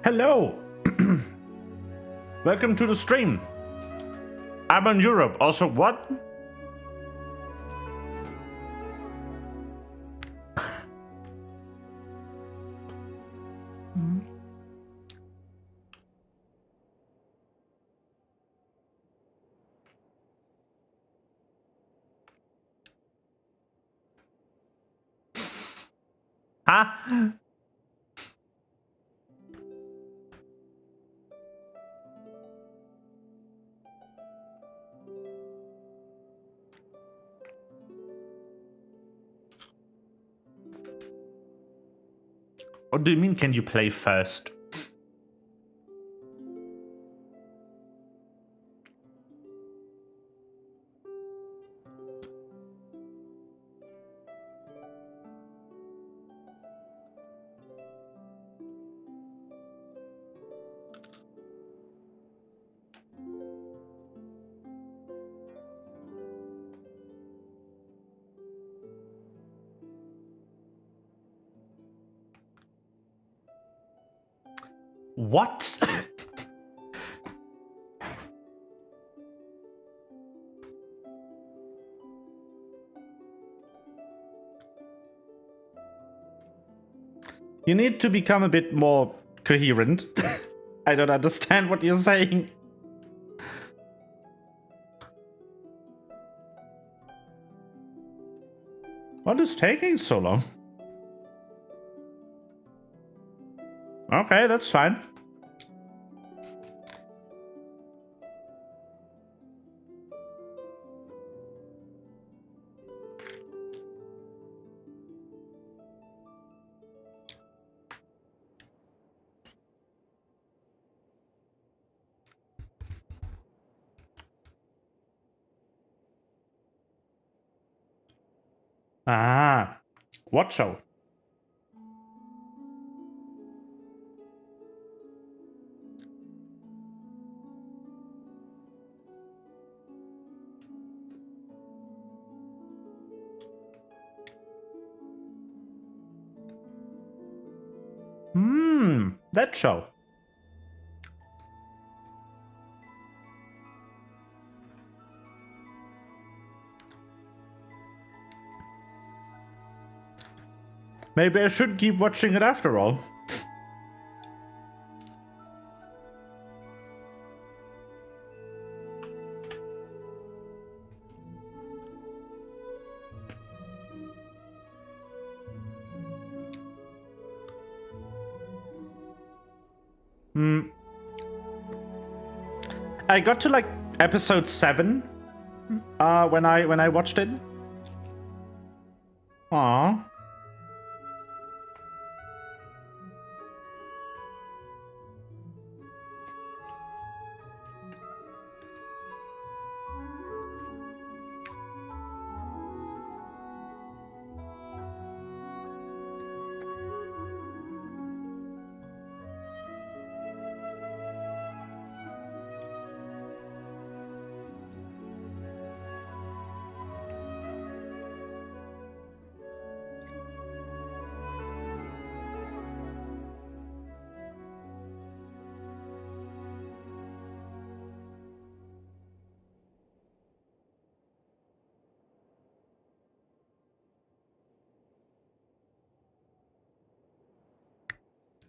Hello! Welcome to the stream. I'm in Europe. Also, what? Huh? What do you mean, can you play first? What? You need to become a bit more coherent. I don't understand what you're saying. What is taking so long? Okay, that's fine. Ah, what show? That show. Maybe I should keep watching it after all. I got to like episode 7 when I watched it. Aww.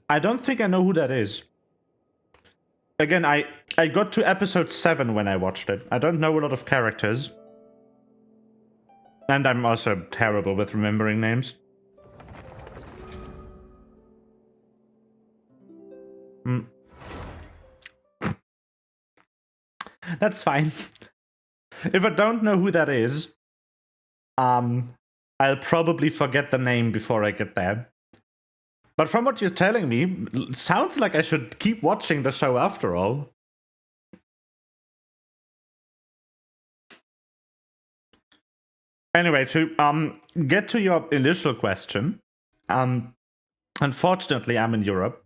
I don't think I know who that is. Again, I got to episode 7 when I watched it. I don't know a lot of characters. And I'm also terrible with remembering names. That's fine. If I don't know who that is, I'll probably forget the name before I get there. But from what you're telling me, it sounds like I should keep watching the show after all. Anyway, to get to your initial question, unfortunately, I'm in Europe.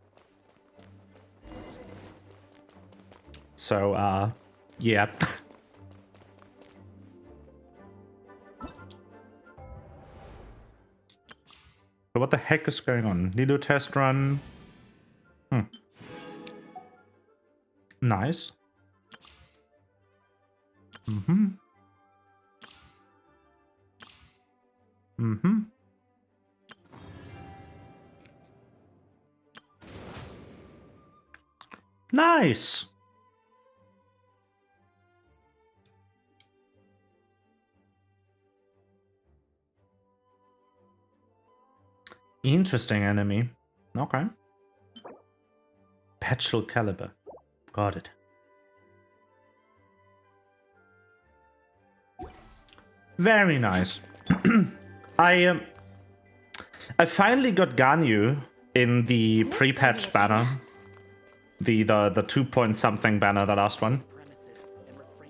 So, yeah. What the heck is going on? Lido test run. Nice. Mm-hmm. Mm-hmm. Nice. Interesting enemy. Okay. Petrol caliber. Got it. Very nice. I finally got Ganyu in the pre-patch banner. The 2-point-something banner, the last one.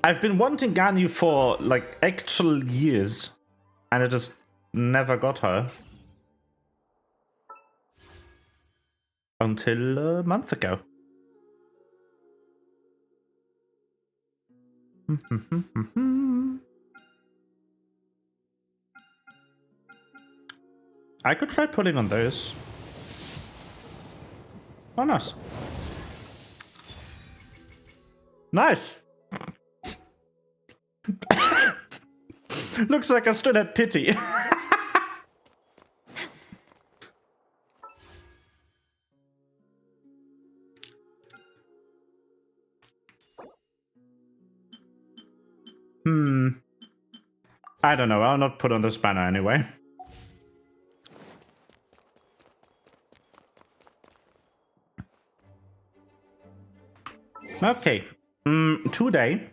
I've been wanting Ganyu for, like, actual years. And I just never got her. Until a month ago. I could try putting on those. Oh, nice. Nice! Looks like I stood at pity. I don't know, I'll not put on this banner anyway. Okay. Today,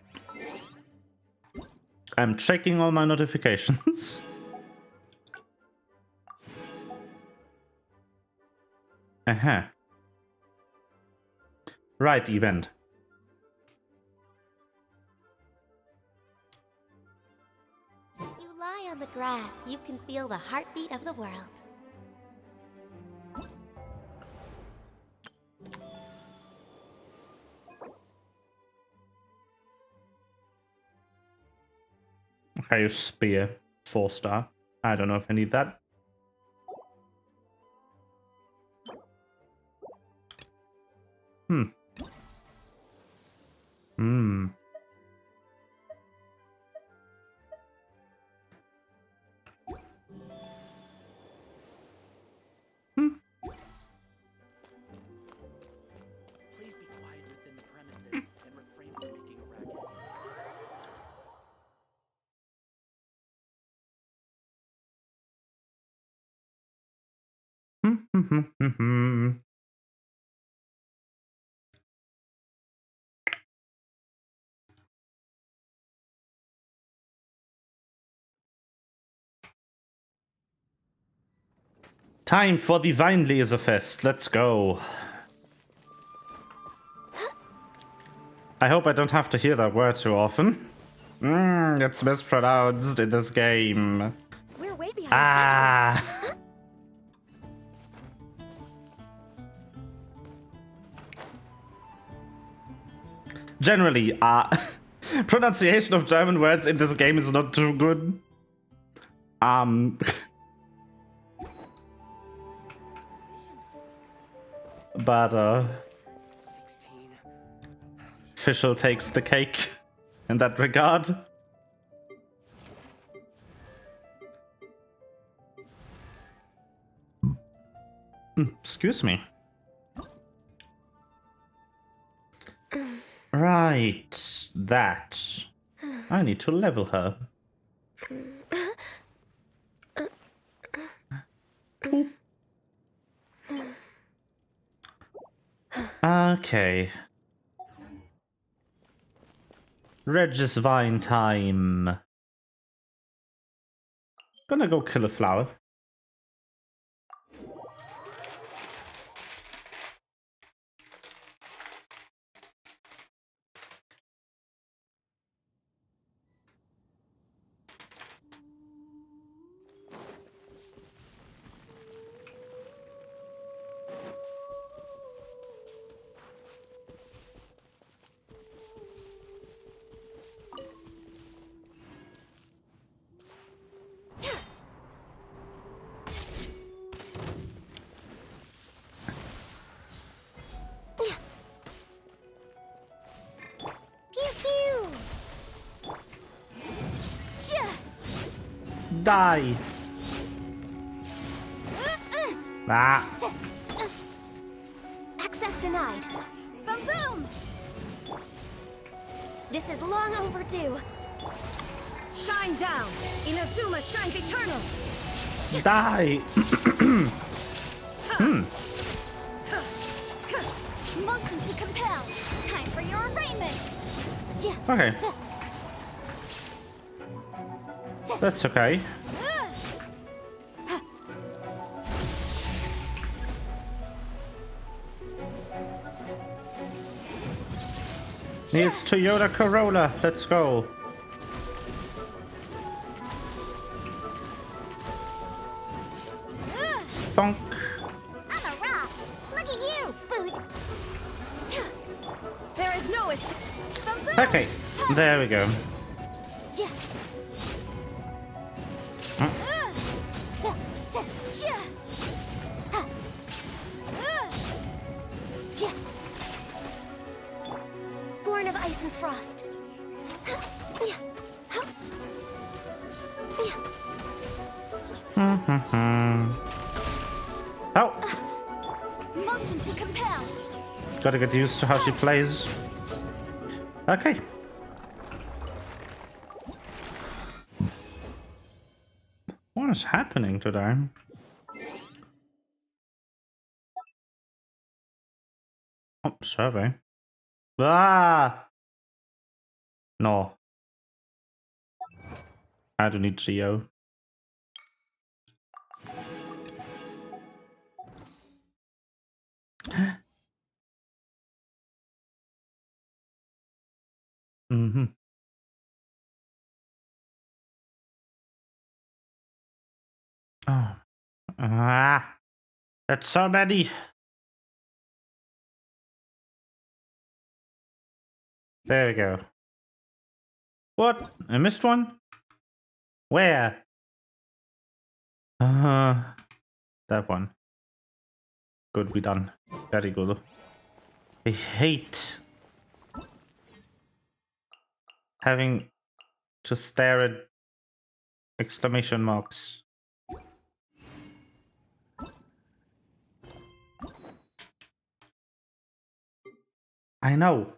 I'm checking all my notifications. Right, event. You lie on the grass, you can feel the heartbeat of the world. Okay, spear. 4-star. I don't know if I need that. Please be quiet within the premises and refrain from making a racket. Time for the Weinleserfest. Let's go. I hope I don't have to hear that word too often. It's mispronounced in this game. We're way behind schedule. Generally, pronunciation of German words in this game is not too good. But 16. Fischl takes the cake in that regard. Excuse me. Right, that. I need to level her. Okay. Regis Vine time. Gonna go kill a flower. Die! Ah! Access denied. Boom boom! This is long overdue. Shine down! Inazuma shines eternal! Die! Motion to compel. Time for your arraignment. Okay. That's okay. Needs Toyota Corolla. Let's go. Bonk. I'm a rock. Look at you, Boost. There is no escape! Okay, there we go. Born of ice and frost. Oh, Motion to compel. gotta get used to how she plays. Okay. What is happening today? Oh, survey. Ah! No. I do need Geo. Mm-hmm. Oh. Ah! That's so many! There we go. What? I missed one? Where? That one. Good, we done. Very good. I hate having to stare at exclamation marks. I know.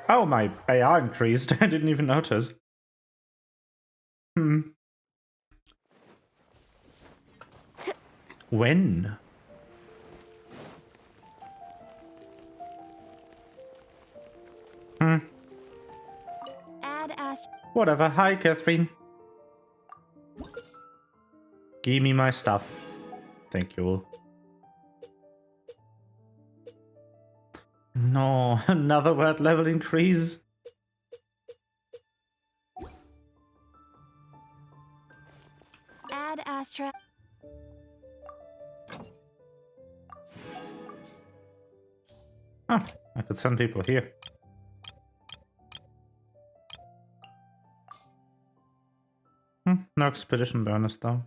Oh, my AR increased. I didn't even notice. When? Add Whatever. Hi, Catherine. Give me my stuff. Thank you. No, another word level increase. Add Astra. Oh, I could send people here. No expedition bonus though.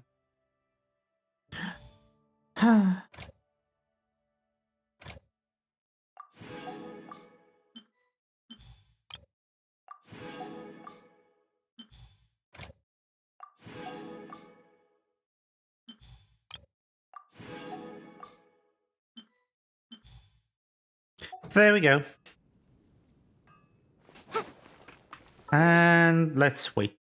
There we go. And let's wait.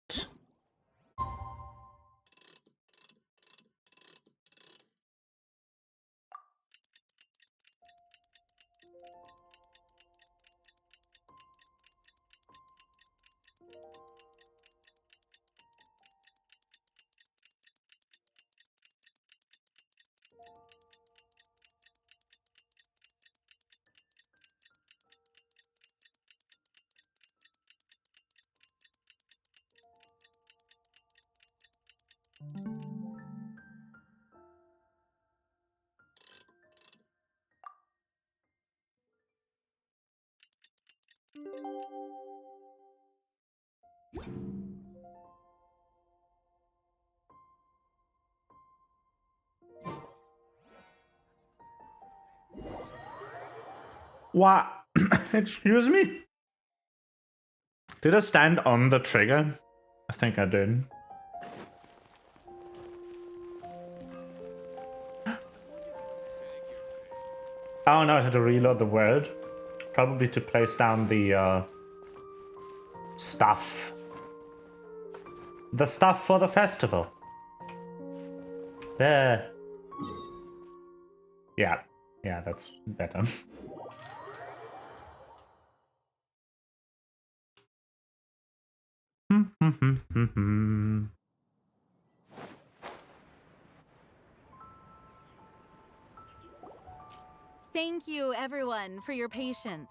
What? Excuse me? Did I stand on the trigger? I think I did. I don't know how to reload the word. Probably to place down the stuff. The stuff for the festival. There. Yeah. Yeah, that's better. Thank you, everyone, for your patience.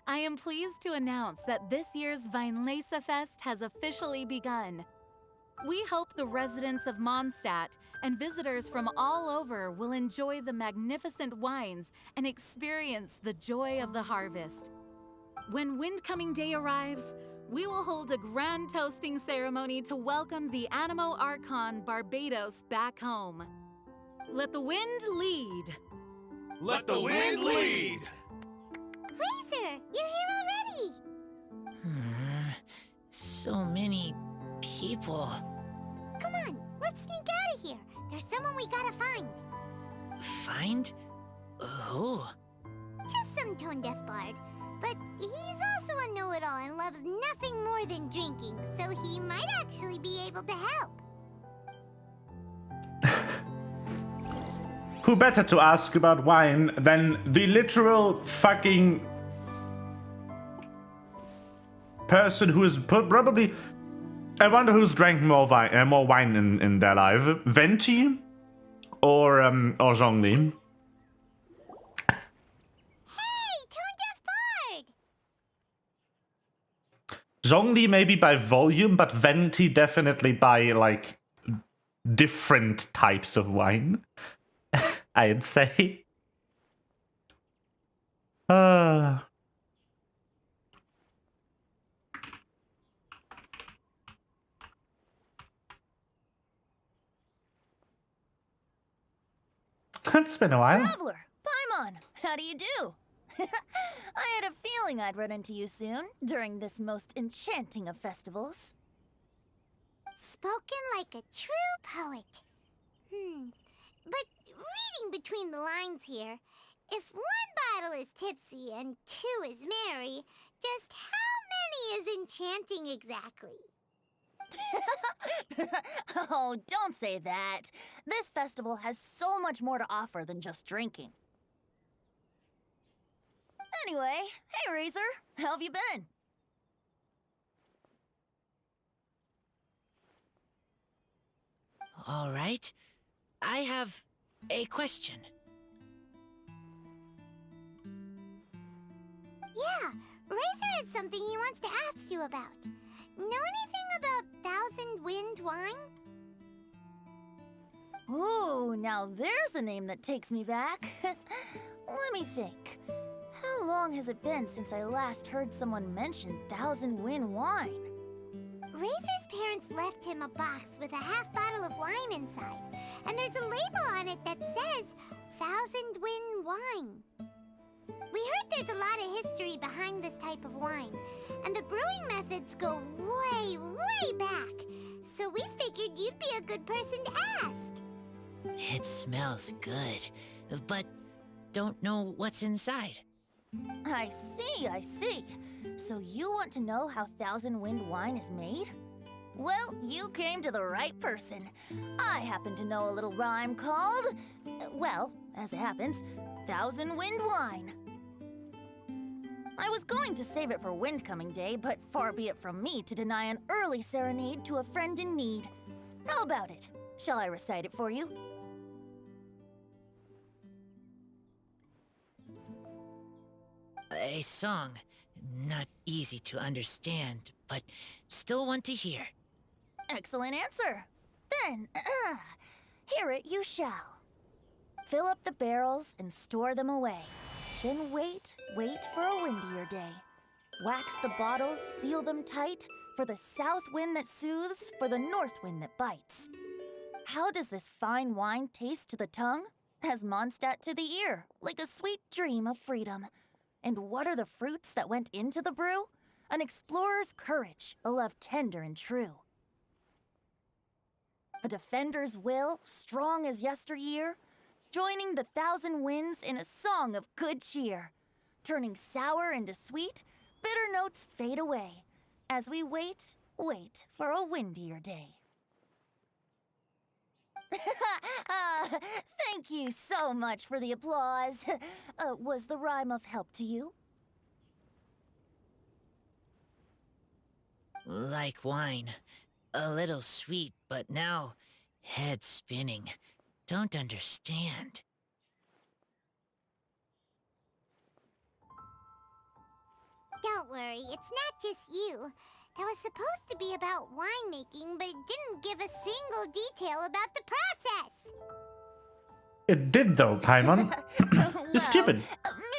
I am pleased to announce that this year's Weinlese Fest has officially begun. We hope the residents of Mondstadt and visitors from all over will enjoy the magnificent wines and experience the joy of the harvest. When Windcoming Day arrives, we will hold a grand toasting ceremony to welcome the Animo Archon Barbados back home. Let the wind lead. Let the wind lead! Razor, you're here already! So many people. Come on, let's sneak out of here. There's someone we gotta find. Find? Who? Just some tone-deaf bard. But he's also a know-it-all and loves nothing more than drinking, so he might actually be able to help. Who better to ask about wine than the literal fucking person who is probably... I wonder who's drank more wine in their life. Venti or Zhongli? Hey, tone-deaf bard! Zhongli maybe by volume, but Venti definitely by, like, different types of wine. I'd say. It's been a while. Traveler, Paimon, how do you do? I had a feeling I'd run into you soon, during this most enchanting of festivals. Spoken like a true poet. But reading between the lines here, if one bottle is tipsy and two is merry, just how many is enchanting exactly? Oh, don't say that. This festival has so much more to offer than just drinking. Anyway, hey Razor, how have you been? All right. I have a question. Yeah, Razor has something he wants to ask you about. Know anything about Thousand Wind wine? Ooh, now there's a name that takes me back. Let me think. How long has it been since I last heard someone mention Thousand Wind wine? Razor's parents left him a box with a half bottle of wine inside, and there's a label on it that says Thousand Wind wine. We heard there's a lot of history behind this type of wine, and the brewing methods go way, way back, so we figured you'd be a good person to ask. It smells good, but don't know what's inside. I see. So you want to know how Thousand Wind wine is made? Well, you came to the right person. I happen to know a little rhyme called, well, as it happens, Thousand Wind wine. I was going to save it for Windcoming Day, but far be it from me to deny an early serenade to a friend in need. How about it? Shall I recite it for you? A song. Not easy to understand, but still want to hear. Excellent answer. Then, hear it you shall. Fill up the barrels and store them away. Then wait for a windier day. Wax the bottles, seal them tight, for the south wind that soothes, for the north wind that bites. How does this fine wine taste to the tongue? As Mondstadt to the ear, like a sweet dream of freedom. And what are the fruits that went into the brew? An explorer's courage, a love tender and true. A defender's will, strong as yesteryear, joining the thousand winds in a song of good cheer. Turning sour into sweet, bitter notes fade away, as we wait for a windier day. Thank you so much for the applause. Was the rhyme of help to you? Like wine. A little sweet, but now head spinning. Don't understand. Don't worry, it's not just you. That was supposed to be about winemaking, but it didn't give a single detail about the process. It did though, Paimon. You're stupid.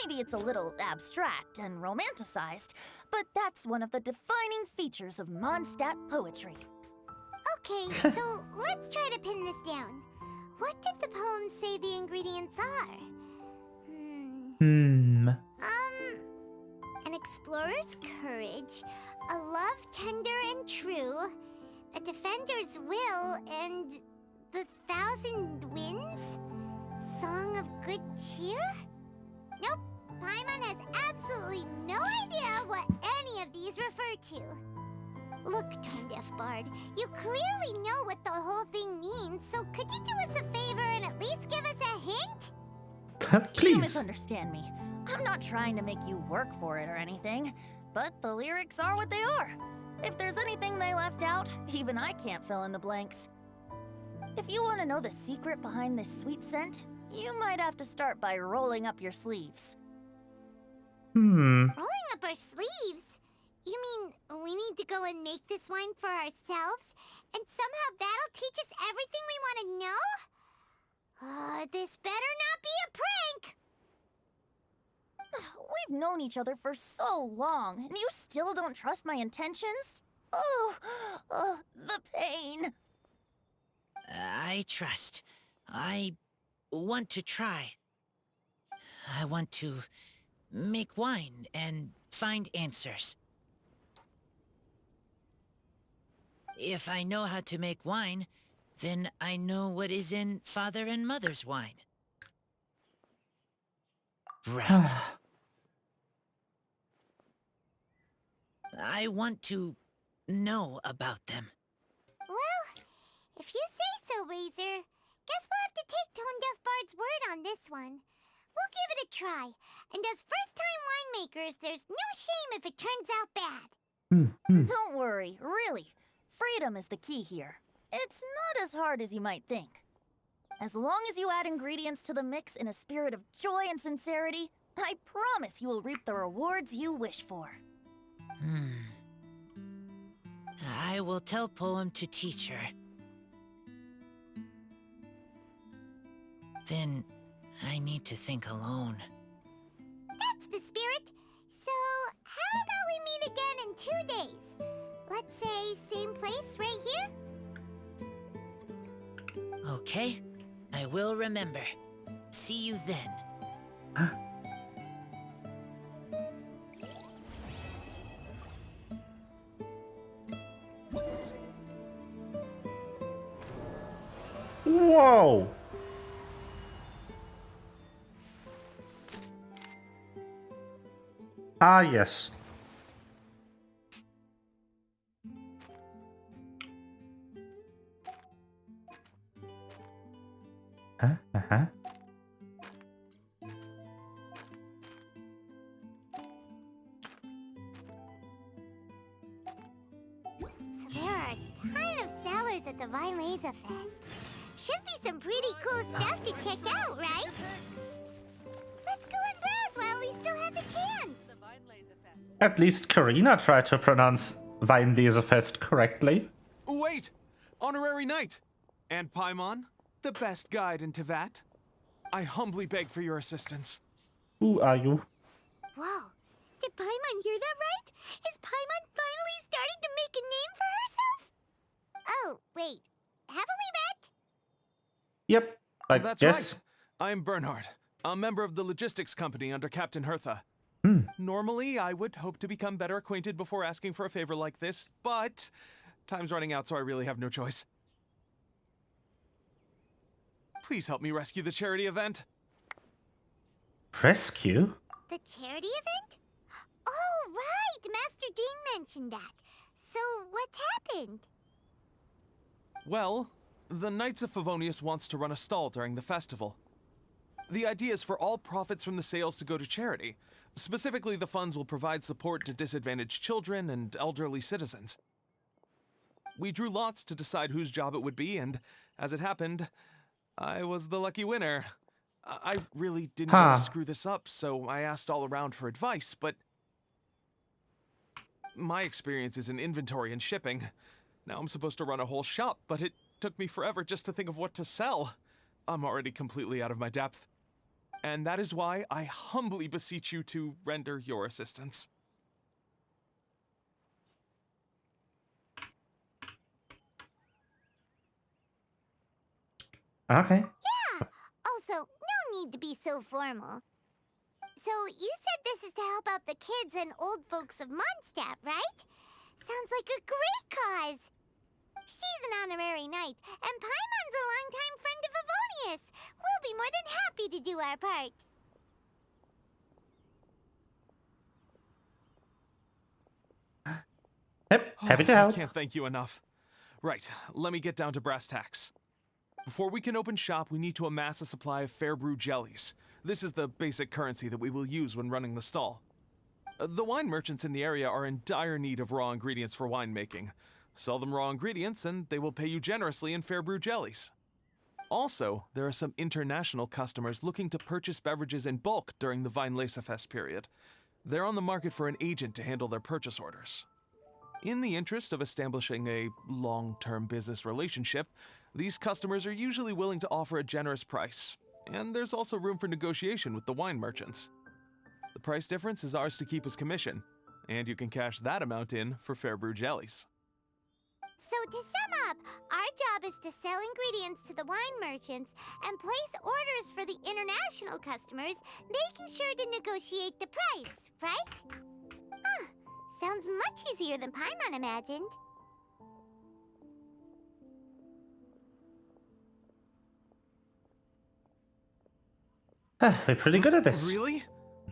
Maybe it's a little abstract and romanticized, but that's one of the defining features of Mondstadt poetry. Okay, so let's try to pin this down. What did the poem say the ingredients are? An explorer's courage, a love tender and true, a defender's will, and the thousand winds? Song of good cheer? Nope, Paimon has absolutely no idea what any of these refer to. Look, Tone-Deaf Bard, you clearly know what the whole thing means, so could you do us a favor and at least give us a hint? Please. You misunderstand me. I'm not trying to make you work for it or anything, but the lyrics are what they are. If there's anything they left out, even I can't fill in the blanks. If you want to know the secret behind this sweet scent, you might have to start by rolling up your sleeves. Rolling up our sleeves? You mean we need to go and make this wine for ourselves? And somehow that'll teach us everything we want to know? This better not be a prank! We've known each other for so long, and you still don't trust my intentions? Oh, the pain. I trust. I want to try. I want to make wine and find answers. If I know how to make wine, then I know what is in Father and Mother's wine. Right. I want to know about them. Well, if you say so, Razor, guess we'll have to take Tone-Deaf Bard's word on this one. We'll give it a try, and as first-time winemakers, there's no shame if it turns out bad. Don't worry, really. Freedom is the key here. It's not as hard as you might think. As long as you add ingredients to the mix in a spirit of joy and sincerity, I promise you will reap the rewards you wish for. I will tell Poem to teach her. Then I need to think alone. That's the spirit. So, how about we meet again in 2 days? Let's say same place right here? Okay, I will remember. See you then. Whoa! Ah, yes. Uh-huh. So there are a ton of sellers at the Vinelaser Fest. Should be some pretty cool stuff to check out, right? Let's go and browse while we still have the chance. At least Karina tried to pronounce Weinleserfest correctly. Wait! Honorary Knight! And Paimon, the best guide in Tevat, I humbly beg for your assistance. Who are you? Whoa. Did Paimon hear that right? Is Paimon finally starting to make a name for herself? Oh, wait. Haven't we met? Yep, I That's guess. right. I'm Bernhard, a member of the logistics company under Captain Hertha. Normally, I would hope to become better acquainted before asking for a favor like this, but time's running out, so I really have no choice. Please help me rescue the charity event. Rescue? The charity event? Oh, right! Master Jean mentioned that. So, what's happened? Well, the Knights of Favonius wants to run a stall during the festival. The idea is for all profits from the sales to go to charity. Specifically, the funds will provide support to disadvantaged children and elderly citizens. We drew lots to decide whose job it would be, and as it happened, I was the lucky winner. I really didn't want to screw this up, so I asked all around for advice, but my experience is in inventory and shipping. Now I'm supposed to run a whole shop, but it took me forever just to think of what to sell. I'm already completely out of my depth. And that is why I humbly beseech you to render your assistance. Okay. Yeah! Also, no need to be so formal. So, you said this is to help out the kids and old folks of Mondstadt, right? Sounds like a great cause! She's an honorary knight, and Paimon's a longtime friend of Favonius. We'll be more than happy to do our part. Yep, happy to I help. can't thank you enough. Right, let me get down to brass tacks. Before we can open shop, we need to amass a supply of fair brew jellies. This is the basic currency that we will use when running the stall. The wine merchants in the area are in dire need of raw ingredients for winemaking. Sell them raw ingredients and they will pay you generously in fair brew jellies. Also, there are some international customers looking to purchase beverages in bulk during the Weinlesefest period. They're on the market for an agent to handle their purchase orders. In the interest of establishing a long-term business relationship, these customers are usually willing to offer a generous price, and there's also room for negotiation with the wine merchants. The price difference is ours to keep as commission, and you can cash that amount in for fair brew jellies. So to sum up, our job is to sell ingredients to the wine merchants and place orders for the international customers, making sure to negotiate the price, right? Huh. Sounds much easier than Paimon imagined. We're pretty good at this. Really?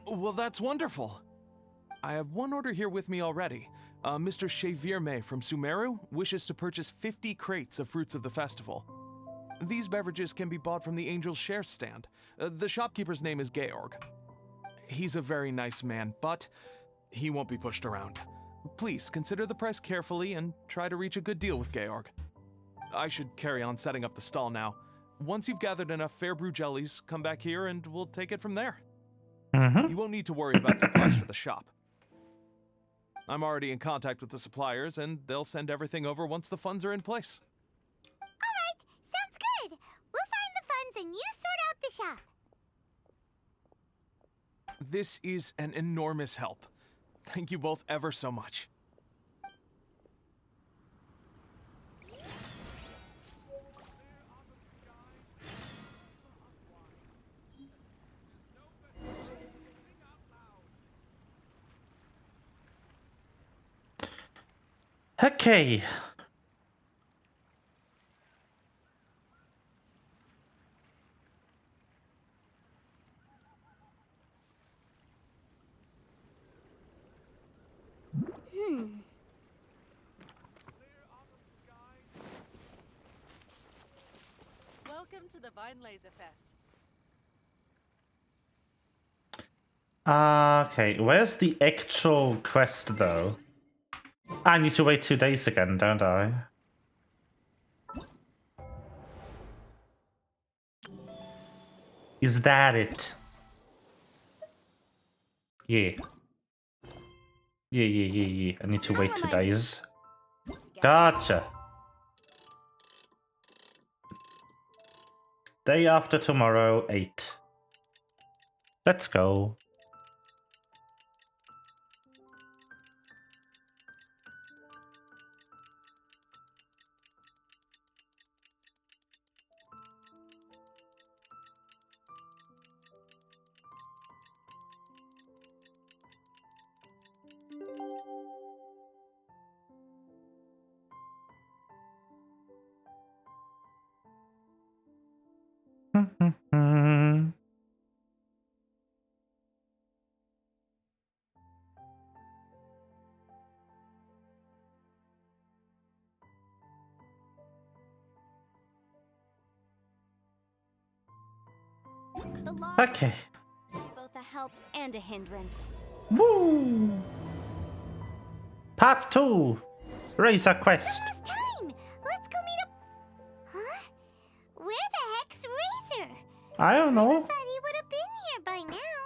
Well, that's wonderful. I have one order here with me already. Mr. Chevirme from Sumeru wishes to purchase 50 crates of fruits of the festival. These beverages can be bought from the Angel's Share stand. The shopkeeper's name is Georg. He's a very nice man, but he won't be pushed around. Please consider the price carefully and try to reach a good deal with Georg. I should carry on setting up the stall now. Once you've gathered enough fair brew jellies, come back here and we'll take it from there. You won't need to worry about supplies for the shop. I'm already in contact with the suppliers, and they'll send everything over once the funds are in place. Alright, sounds good. We'll find the funds and you sort out the shop. This is an enormous help. Thank you both ever so much. Okay. Welcome to the Weinlesefest. Okay, where's the actual quest though? I need to wait 2 days again, don't I? Is that it? Yeah. Yeah. I need to wait 2 days. Gotcha. Day after tomorrow, 8. Let's go. The law Okay. is both a help and a hindrance. Woo! Part 2. Razor Quest. Almost time! Let's go meet up. Huh? Where the heck's Razor? I don't I know. thought he would have been here by now.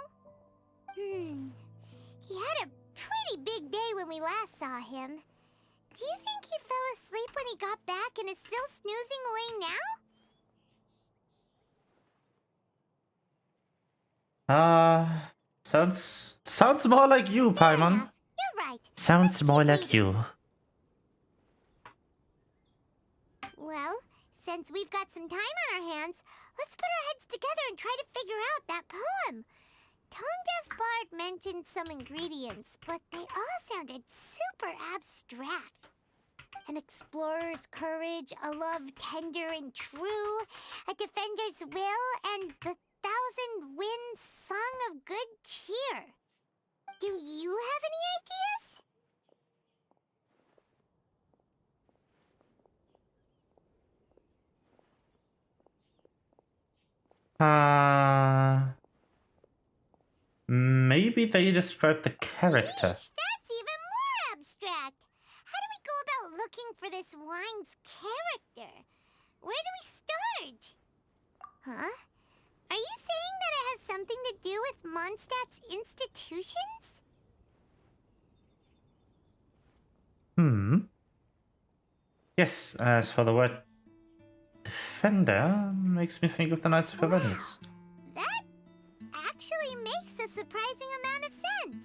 He had a pretty big day when we last saw him. Do you think he fell asleep when he got back and is still snoozing away now? Sounds more like you, Fair Paimon. enough. You're right. Sounds Let's more keep like moving. you. Well, since we've got some time on our hands, let's put our heads together and try to figure out that poem. Tone Deaf Bard mentioned some ingredients, but they all sounded super abstract. An explorer's courage, a love tender and true, a defender's will, and the 1,000 winds song of good cheer. Do you have any ideas? Maybe they describe the character. Yeesh, that's even more abstract. How do we go about looking for this wine's character? Where do we start? Huh? Are you saying that it has something to do with Mondstadt's institutions? Yes, as for the word defender, makes me think of the Knights of Provence. That actually makes a surprising amount of sense.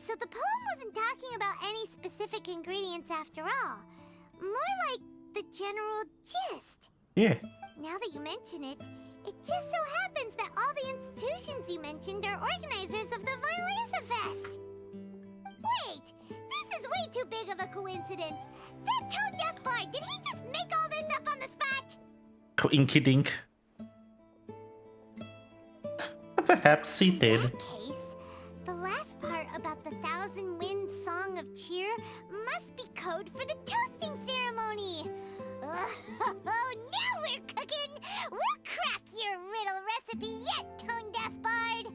So the poem wasn't talking about any specific ingredients after all. More like the general gist. Yeah. Now that you mention it, it just so happens that all the institutions you mentioned are organizers of the Violesa Fest. Wait, this is way too big of a coincidence. That Tone Deaf Bard, did he just make all this up on the spot? Inky dink. Perhaps he In did. that case, the last part about the 1,000 Winds Song of Cheer must be code for the toasting ceremony. Oh, now we're cooking! We'll crack your riddle recipe yet, Tone Deaf Bard!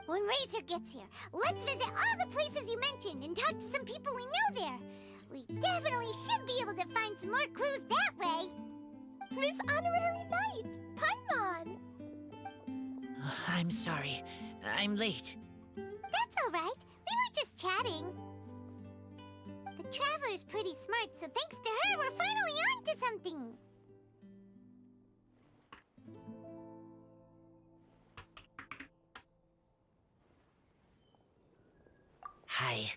When Razor gets here, let's visit all the places you mentioned and talk to some people we know there. We definitely should be able to find some more clues that way. Miss Honorary Knight, Paimon! I'm sorry. I'm late. That's all right. We were just chatting. The Traveler's pretty smart, so thanks to her, we're finally on to something. Hi.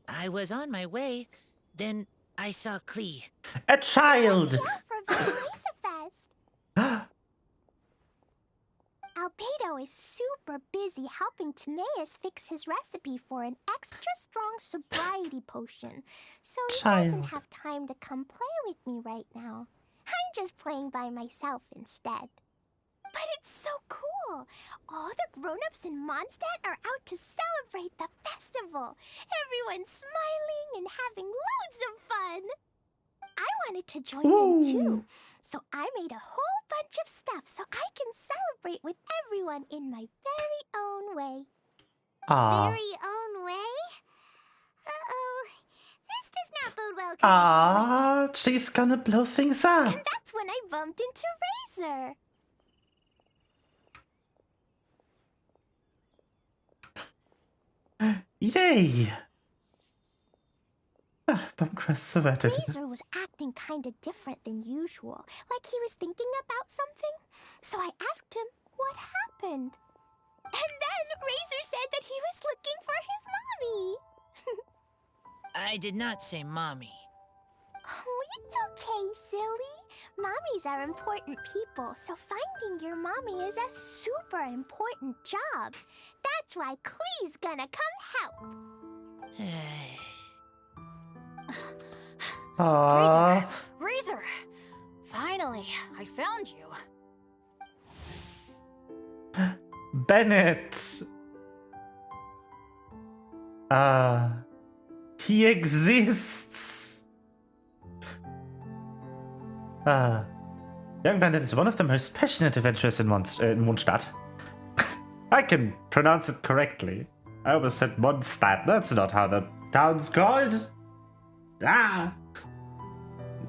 I was on my way. Then I saw Klee. A child! For Violesa Fest! Albedo is super busy helping Timaeus fix his recipe for an extra strong sobriety potion, so he doesn't Child. have time to come play with me right now. I'm just playing by myself instead. But it's so cool! All the grown-ups in Mondstadt are out to celebrate the festival. Everyone's smiling and having loads of fun. I wanted to join in too, so I made a whole bunch of stuff so I can celebrate with everyone in my very own way. Very own way? Uh-oh. This does not bode well, coming from She's gonna blow things up. And that's when I bumped into Razor. Yay! Buncrest averted. Razor was acting kinda different than usual, like he was thinking about something. So I asked him what happened. And then Razor said that he was looking for his mommy. I did not say mommy. Oh, it's okay, silly. Mommies are important people, so finding your mommy is a super important job. That's why Klee's gonna come help. Aww. Razor! Finally, I found you. Bennett! He exists! Young Bennett is one of the most passionate adventurers in Mondstadt. I can pronounce it correctly. I almost said Mondstadt. That's not how the town's called.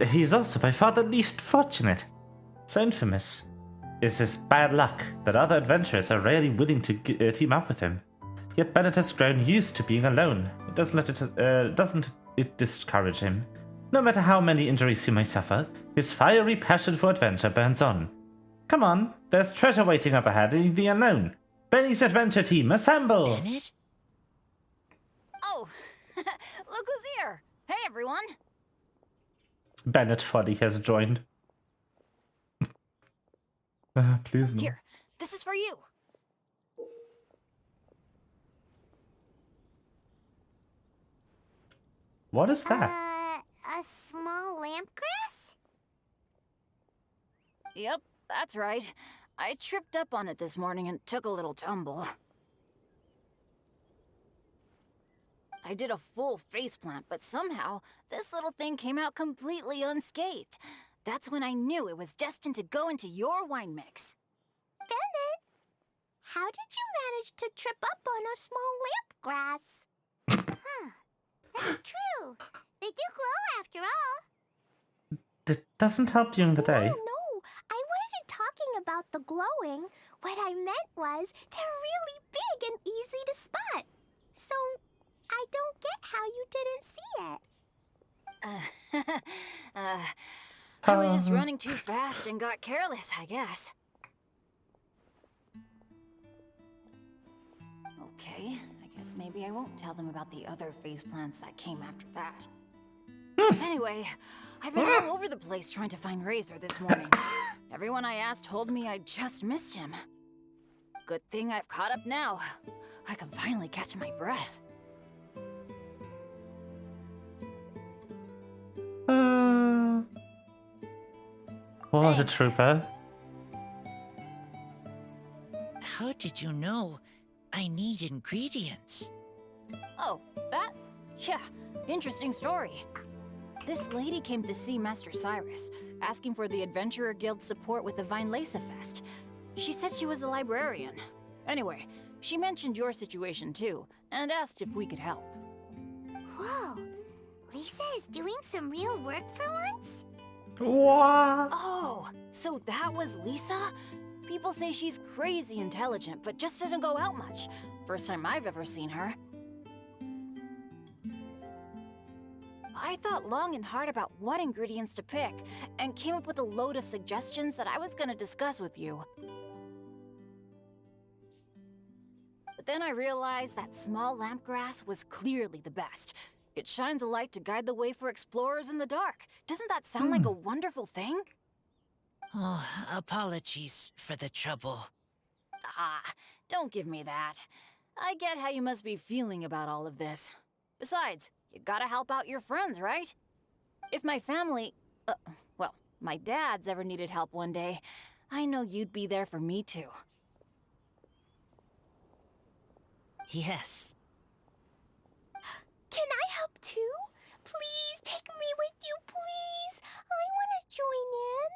He's also by far the least fortunate. So infamous is his bad luck that other adventurers are rarely willing to team up with him. Yet Bennett has grown used to being alone. It doesn't discourage him. No matter how many injuries he may suffer, his fiery passion for adventure burns on. Come on, there's treasure waiting up ahead in the unknown. Benny's adventure team, assemble! Bennett? Oh, look who's here. Hey, everyone. Bennett Foddy has joined. Please no. Here, this is for you. What is that? A small lampgrass? Yep, that's right. I tripped up on it this morning and took a little tumble. I did a full faceplant, but somehow this little thing came out completely unscathed. That's when I knew it was destined to go into your wine mix. Bennett, how did you manage to trip up on a small lampgrass? That's true. They do glow after all. It doesn't help during the day. No, I wasn't talking about the glowing. What I meant was they're really big and easy to spot. So I don't get how you didn't see it. I was just running too fast and got careless, I guess. Okay, I guess maybe I won't tell them about the other faceplants that came after that. Anyway, I've been all over the place trying to find Razor this morning. Everyone I asked told me I just missed him. Good thing I've caught up now. I can finally catch my breath. What a Thanks. trooper. How did you know I need ingredients? Oh, that? Yeah, interesting story. This lady came to see Master Cyrus, asking for the Adventurer Guild's support with the Vinelesa Fest. She said she was a librarian. Anyway, she mentioned your situation too, and asked if we could help. Whoa, Lisa is doing some real work for once? What? Oh, so that was Lisa? People say she's crazy intelligent, but just doesn't go out much. First time I've ever seen her. I thought long and hard about what ingredients to pick, and came up with a load of suggestions that I was gonna discuss with you. But then I realized that small lampgrass was clearly the best. It shines a light to guide the way for explorers in the dark. Doesn't that sound like a wonderful thing? Oh, apologies for the trouble. Ah, don't give me that. I get how you must be feeling about all of this. Besides, you gotta help out your friends, right? If my family, well, my dad's ever needed help one day, I know you'd be there for me too. Yes. Can I help too? Please take me with you, please. I want to join in.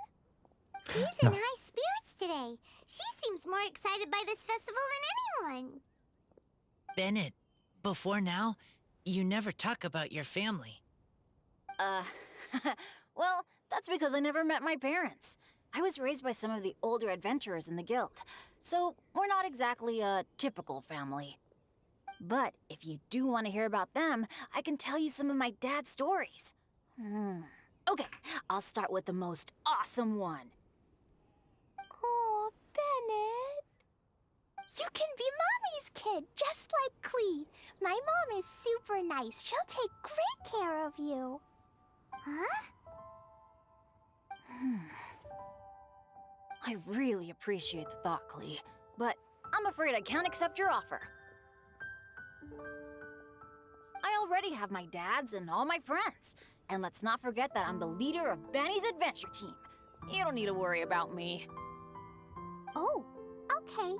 He's in high spirits today. She seems more excited by this festival than anyone. Bennett, before now, you never talk about your family. Well, that's because I never met my parents. I was raised by some of the older adventurers in the guild, so we're not exactly a typical family. But if you do want to hear about them, I can tell you some of my dad's stories. Okay, I'll start with the most awesome one. Oh, Bennett. You can be Mommy's kid, just like Clee. My mom is super nice. She'll take great care of you. Huh? I really appreciate the thought, Clee, but I'm afraid I can't accept your offer. I already have my dad's and all my friends. And let's not forget that I'm the leader of Benny's adventure team. You don't need to worry about me. Oh, okay.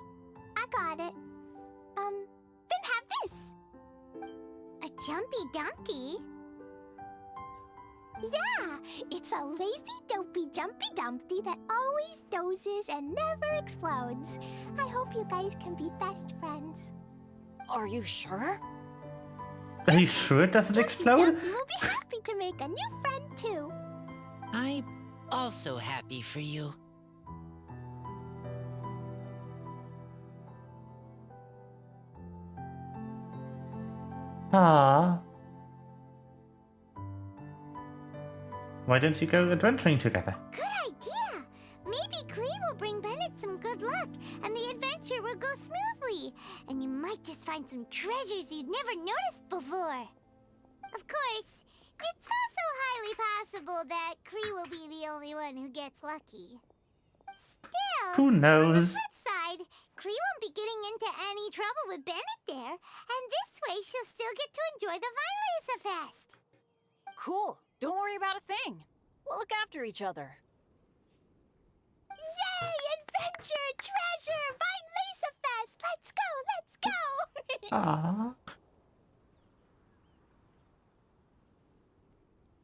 I got it. Then have this. A Jumpy Dumpty? Yeah, it's a lazy, dopey Jumpy Dumpty that always dozes and never explodes. I hope you guys can be best friends. Are you sure? Are you sure it doesn't explode? Dumpty will be happy to make a new friend too. I'm also happy for you. Ah. Why don't you go adventuring together? Good idea! Maybe Clee will bring Bennett some good luck, and the adventure will go smoothly. And you might just find some treasures you'd never noticed before. Of course, it's also highly possible that Clee will be the only one who gets lucky. Still, Who on the knows? flip side, Clee won't be getting into any trouble with Bennett there, and this way she'll still get to enjoy the Vinelesa Fest. Cool. Don't worry about a thing. We'll look after each other. Yay! Adventure! Treasure! Vinelesa Fest! Let's go! Let's go! Ah.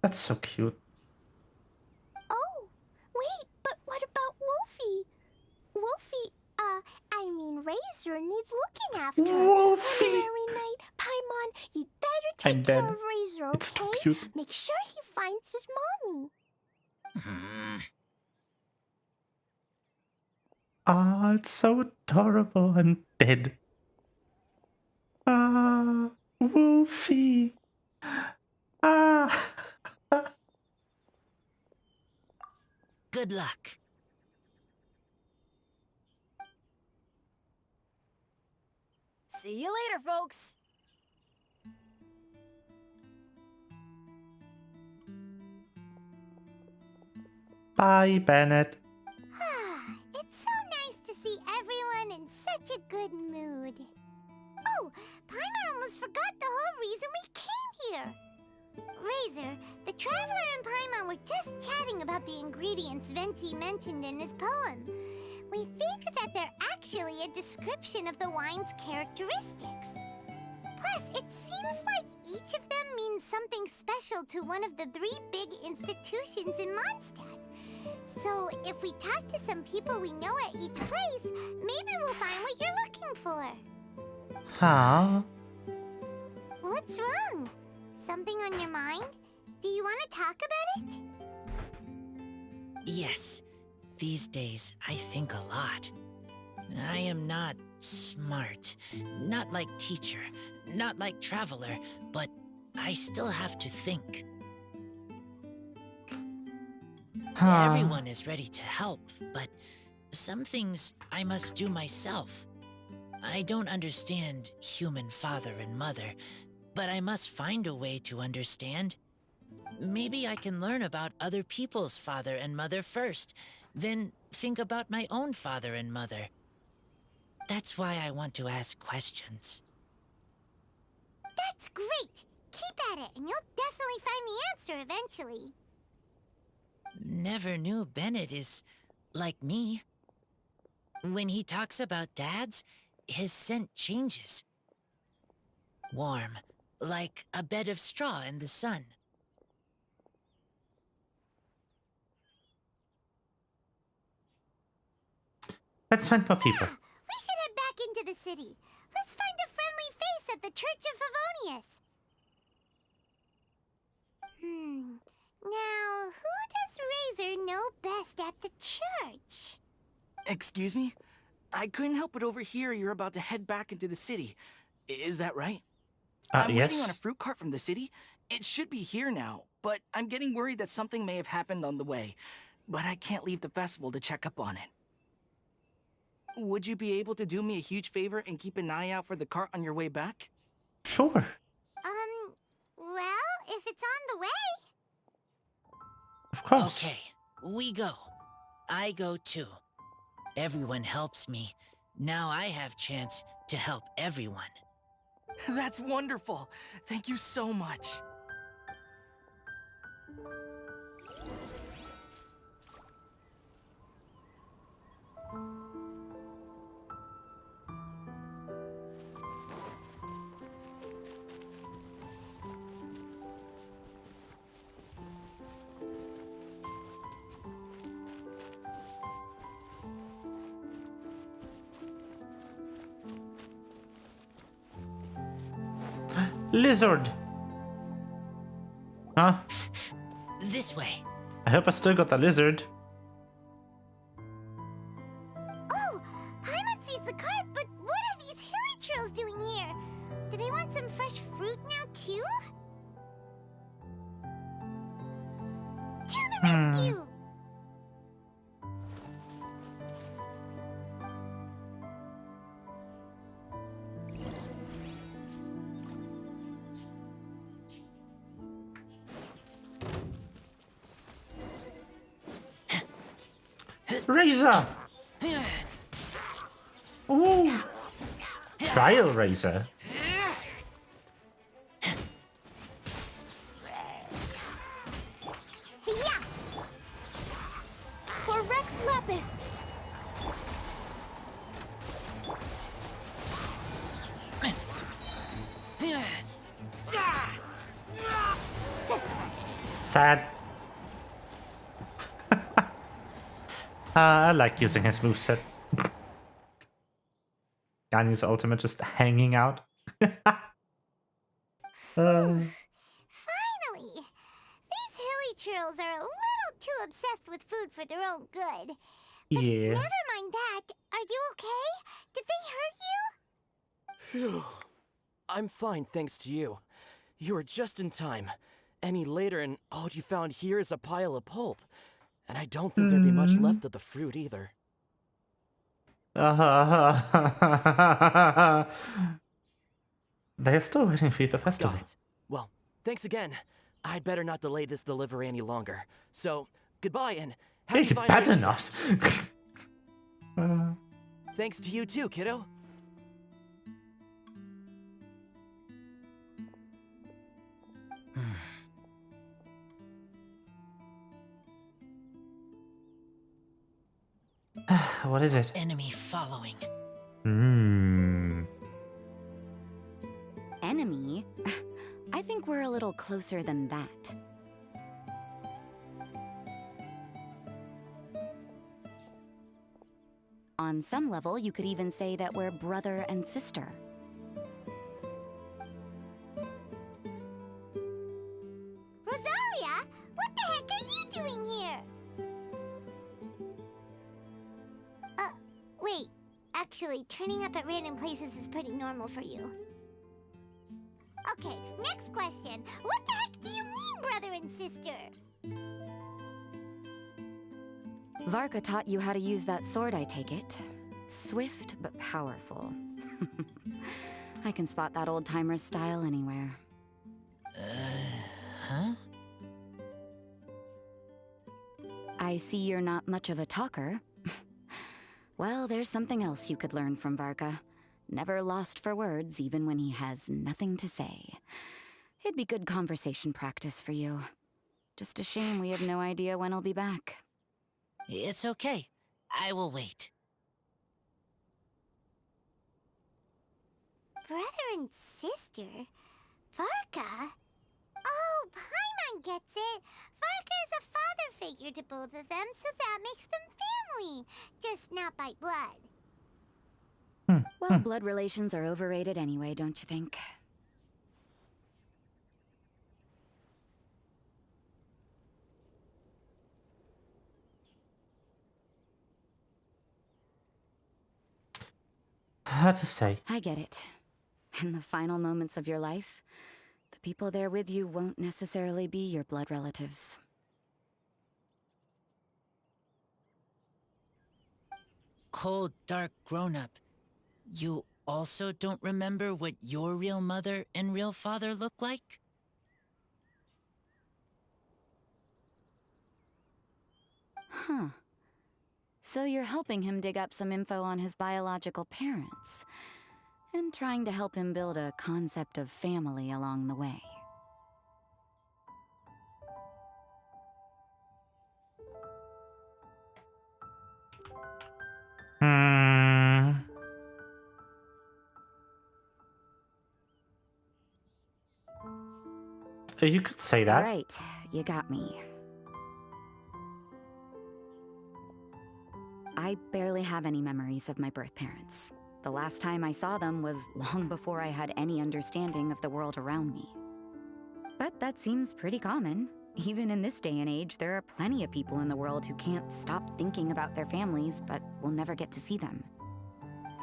That's so cute. Oh, wait, but what about Wolfie? Wolfie, I mean Razor needs looking after. Wolfie! Every night, Paimon, you'd better I'm take care dead. of Razor, okay? It's too cute. Make sure he finds his mommy. Ah, it's so adorable. I'm dead. Ah, Wolfie. Ah. Good luck. See you later, folks. Bye, Bennett. It's so nice to see everyone in such a good mood. Oh, Paimon almost forgot the whole reason we came here. Razor, the Traveler and Paimon were just chatting about the ingredients Venti mentioned in his poem. We think that they're actually a description of the wine's characteristics. Plus, it seems like each of them means something special to one of the 3 big institutions in Mondstadt. So, if we talk to some people we know at each place, maybe we'll find what you're looking for. Ah. What's wrong? Something on your mind? Do you want to talk about it? Yes, these days I think a lot. I am not smart, not like teacher, not like traveler, but I still have to think. Ah. Everyone is ready to help, but some things I must do myself. I don't understand human father and mother, but I must find a way to understand. Maybe I can learn about other people's father and mother first, then think about my own father and mother. That's why I want to ask questions. That's great! Keep at it, and you'll definitely find the answer eventually. Never knew Bennett is like me. When he talks about dads, his scent changes. Warm, like a bed of straw in the sun. Let's find more people. We should head back into the city. Let's find a friendly face at the Church of Favonius. Now, who does Razor know best at the church? Excuse me? I couldn't help but overhear you're about to head back into the city. Is that right? I'm Yes. waiting on a fruit cart from the city. It should be here now, but I'm getting worried that something may have happened on the way. But I can't leave the festival to check up on it. Would you be able to do me a huge favor and keep an eye out for the cart on your way back? Sure. Well, if it's on the way. Of course. Okay, we go. I go too. Everyone helps me. Now I have chance to help everyone. That's wonderful. Thank you so much. Lizard. Huh? This way. I hope I still got the lizard. Oh, Paimon sees the cart, but what are these hilly trills doing here? Do they want some fresh fruit now too? To the rescue! Razor! Ooh! Trial Razor. Yeah! For Rex Lapis! Sad. I like using his moveset. Ganya's ultimate just hanging out. Finally! These hilly trills are a little too obsessed with food for their own good. But Yeah. never mind that. Are you okay? Did they hurt you? Phew. I'm fine, thanks to you. You were just in time. Any later and all you found here is a pile of pulp. And I don't think there'd be much left of the fruit either. They're still waiting for you at the festival. Got it. Well, thanks again. I'd better not delay this delivery any longer. So, goodbye and Hey, happy you better Finals. not. Thanks to you too, kiddo. What is it? Enemy following. Enemy? I think we're a little closer than that. On some level, you could even say that we're brother and sister. Rosaria, what the heck are you doing here? Wait. Actually, turning up at random places is pretty normal for you. Okay, next question. What the heck do you mean, brother and sister? Varka taught you how to use that sword, I take it. Swift but powerful. I can spot that old-timer's style anywhere. Huh? I see you're not much of a talker. Well, there's something else you could learn from Varka. Never lost for words, even when he has nothing to say. It'd be good conversation practice for you. Just a shame we have no idea when he'll be back. It's okay. I will wait. Brother and sister? Varka? Oh, Paimon gets it. Varka is a father figure to both of them, so that makes them family. Just not by blood. Well, blood relations are overrated anyway, don't you think? Hard to say. I get it. In the final moments of your life, the people there with you won't necessarily be your blood relatives. Cold, dark grown-up. You also don't remember what your real mother and real father look like? Huh. So you're helping him dig up some info on his biological parents, and trying to help him build a concept of family along the way. You could say that. Right, you got me. I barely have any memories of my birth parents. The last time I saw them was long before I had any understanding of the world around me. But that seems pretty common. Even in this day and age, there are plenty of people in the world who can't stop thinking about their families, but will never get to see them.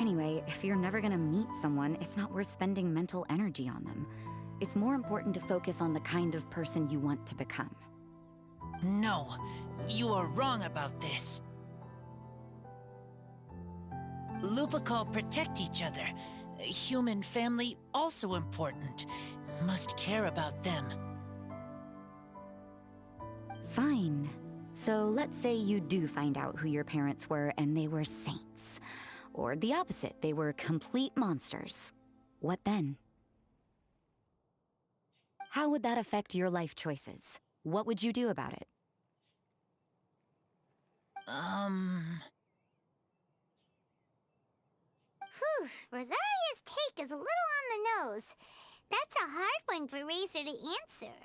Anyway, if you're never gonna meet someone, it's not worth spending mental energy on them. It's more important to focus on the kind of person you want to become. No, you are wrong about this. Lupical protect each other. Human family also important. Must care about them. Fine. So let's say you do find out who your parents were and they were saints. Or the opposite, they were complete monsters. What then? How would that affect your life choices? What would you do about it? Whew, Rosaria's take is a little on the nose. That's a hard one for Razor to answer.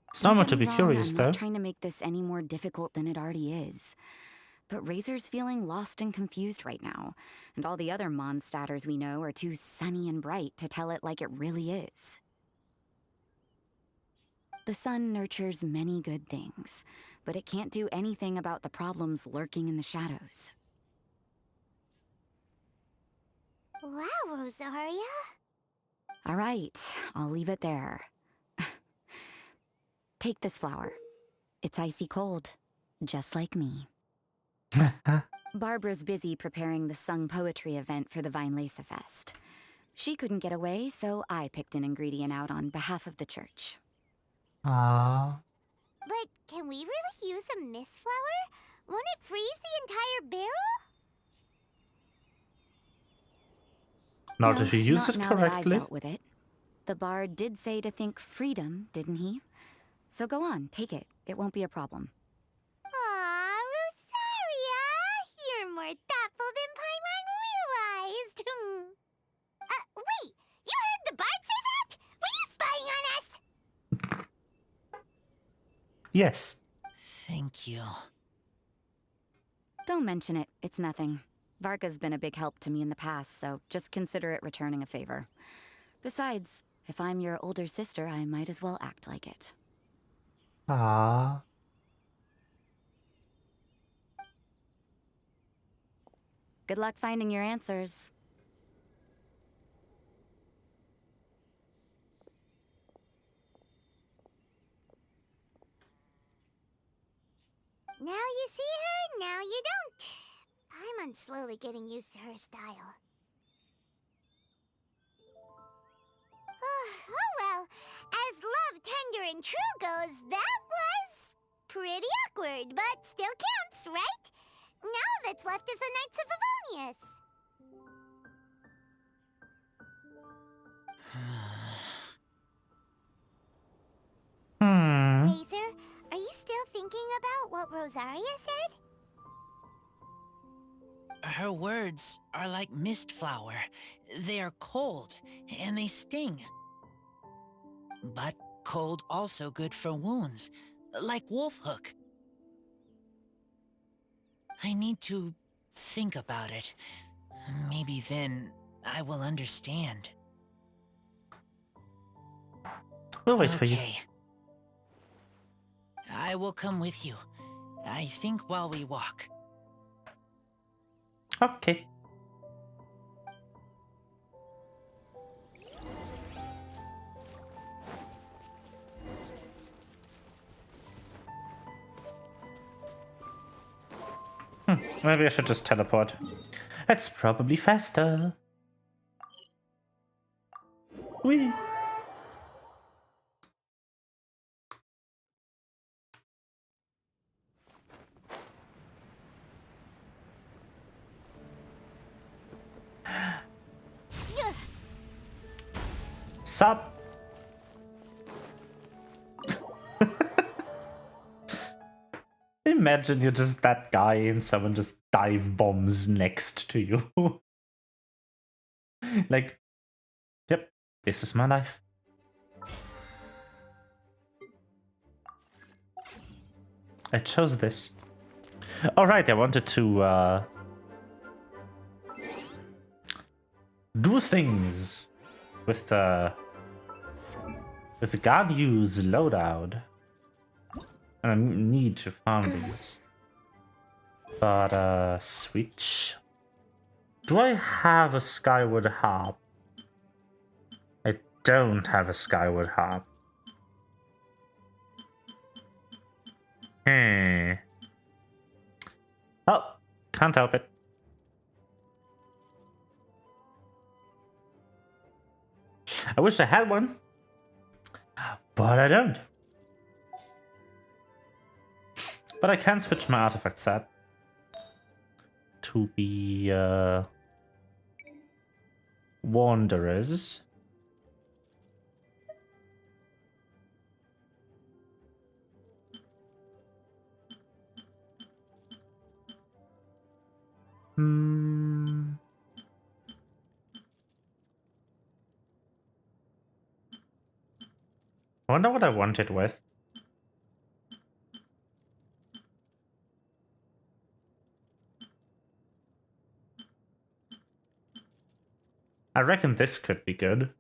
It's normal Don't to get me be wrong, curious, I'm though. not trying to make this any more difficult than it already is. But Razor's feeling lost and confused right now, and all the other Mondstadters we know are too sunny and bright to tell it like it really is. The sun nurtures many good things, but it can't do anything about the problems lurking in the shadows. Wow, Rosaria. All right, I'll leave it there. Take this flower. It's icy cold, just like me. Barbara's busy preparing the sung poetry event for the Vinelesa Fest. She couldn't get away, so I picked an ingredient out on behalf of the church. Ah. But can we really use a mist flower? Won't it freeze the entire barrel? Not No, if you use not it now that I've correctly. dealt with it. The bard did say to think freedom, didn't he? So go on, take it. It won't be a problem. Aw, Rosaria! You're more thoughtful than Paimon realized. Wait! You heard the bard say that? Were you spying on us? Yes. Thank you. Don't mention it. It's nothing. Varka's been a big help to me in the past, so just consider it returning a favor. Besides, if I'm your older sister, I might as well act like it. Ah. Good luck finding your answers. Now you see her, now you don't. Paimon's slowly getting used to her style. Oh well, as love, tender, and true goes, that was pretty awkward, but still counts, right? Now all that's left is the Knights of Favonius. Razor, are you still thinking about what Rosaria said? Her words are like mist flower. They are cold, and they sting. But cold also good for wounds, like wolf hook. I need to think about it. Maybe then I will understand. We'll wait for you. Okay. I will come with you. I think while we walk. Okay. Maybe I should just teleport. It's probably faster. Whee! Sup? Imagine you're just that guy and someone just dive bombs next to you. Like, yep, this is my life. I chose this. Alright, I wanted to do things with the Garyu's loadout. And I need to farm these. But switch. Do I have a Skyward Harp? I don't have a Skyward Harp. Oh, can't help it. I wish I had one, but I don't. But I can switch my artifact set to be Wanderers. I wonder what I want it with. I reckon this could be good.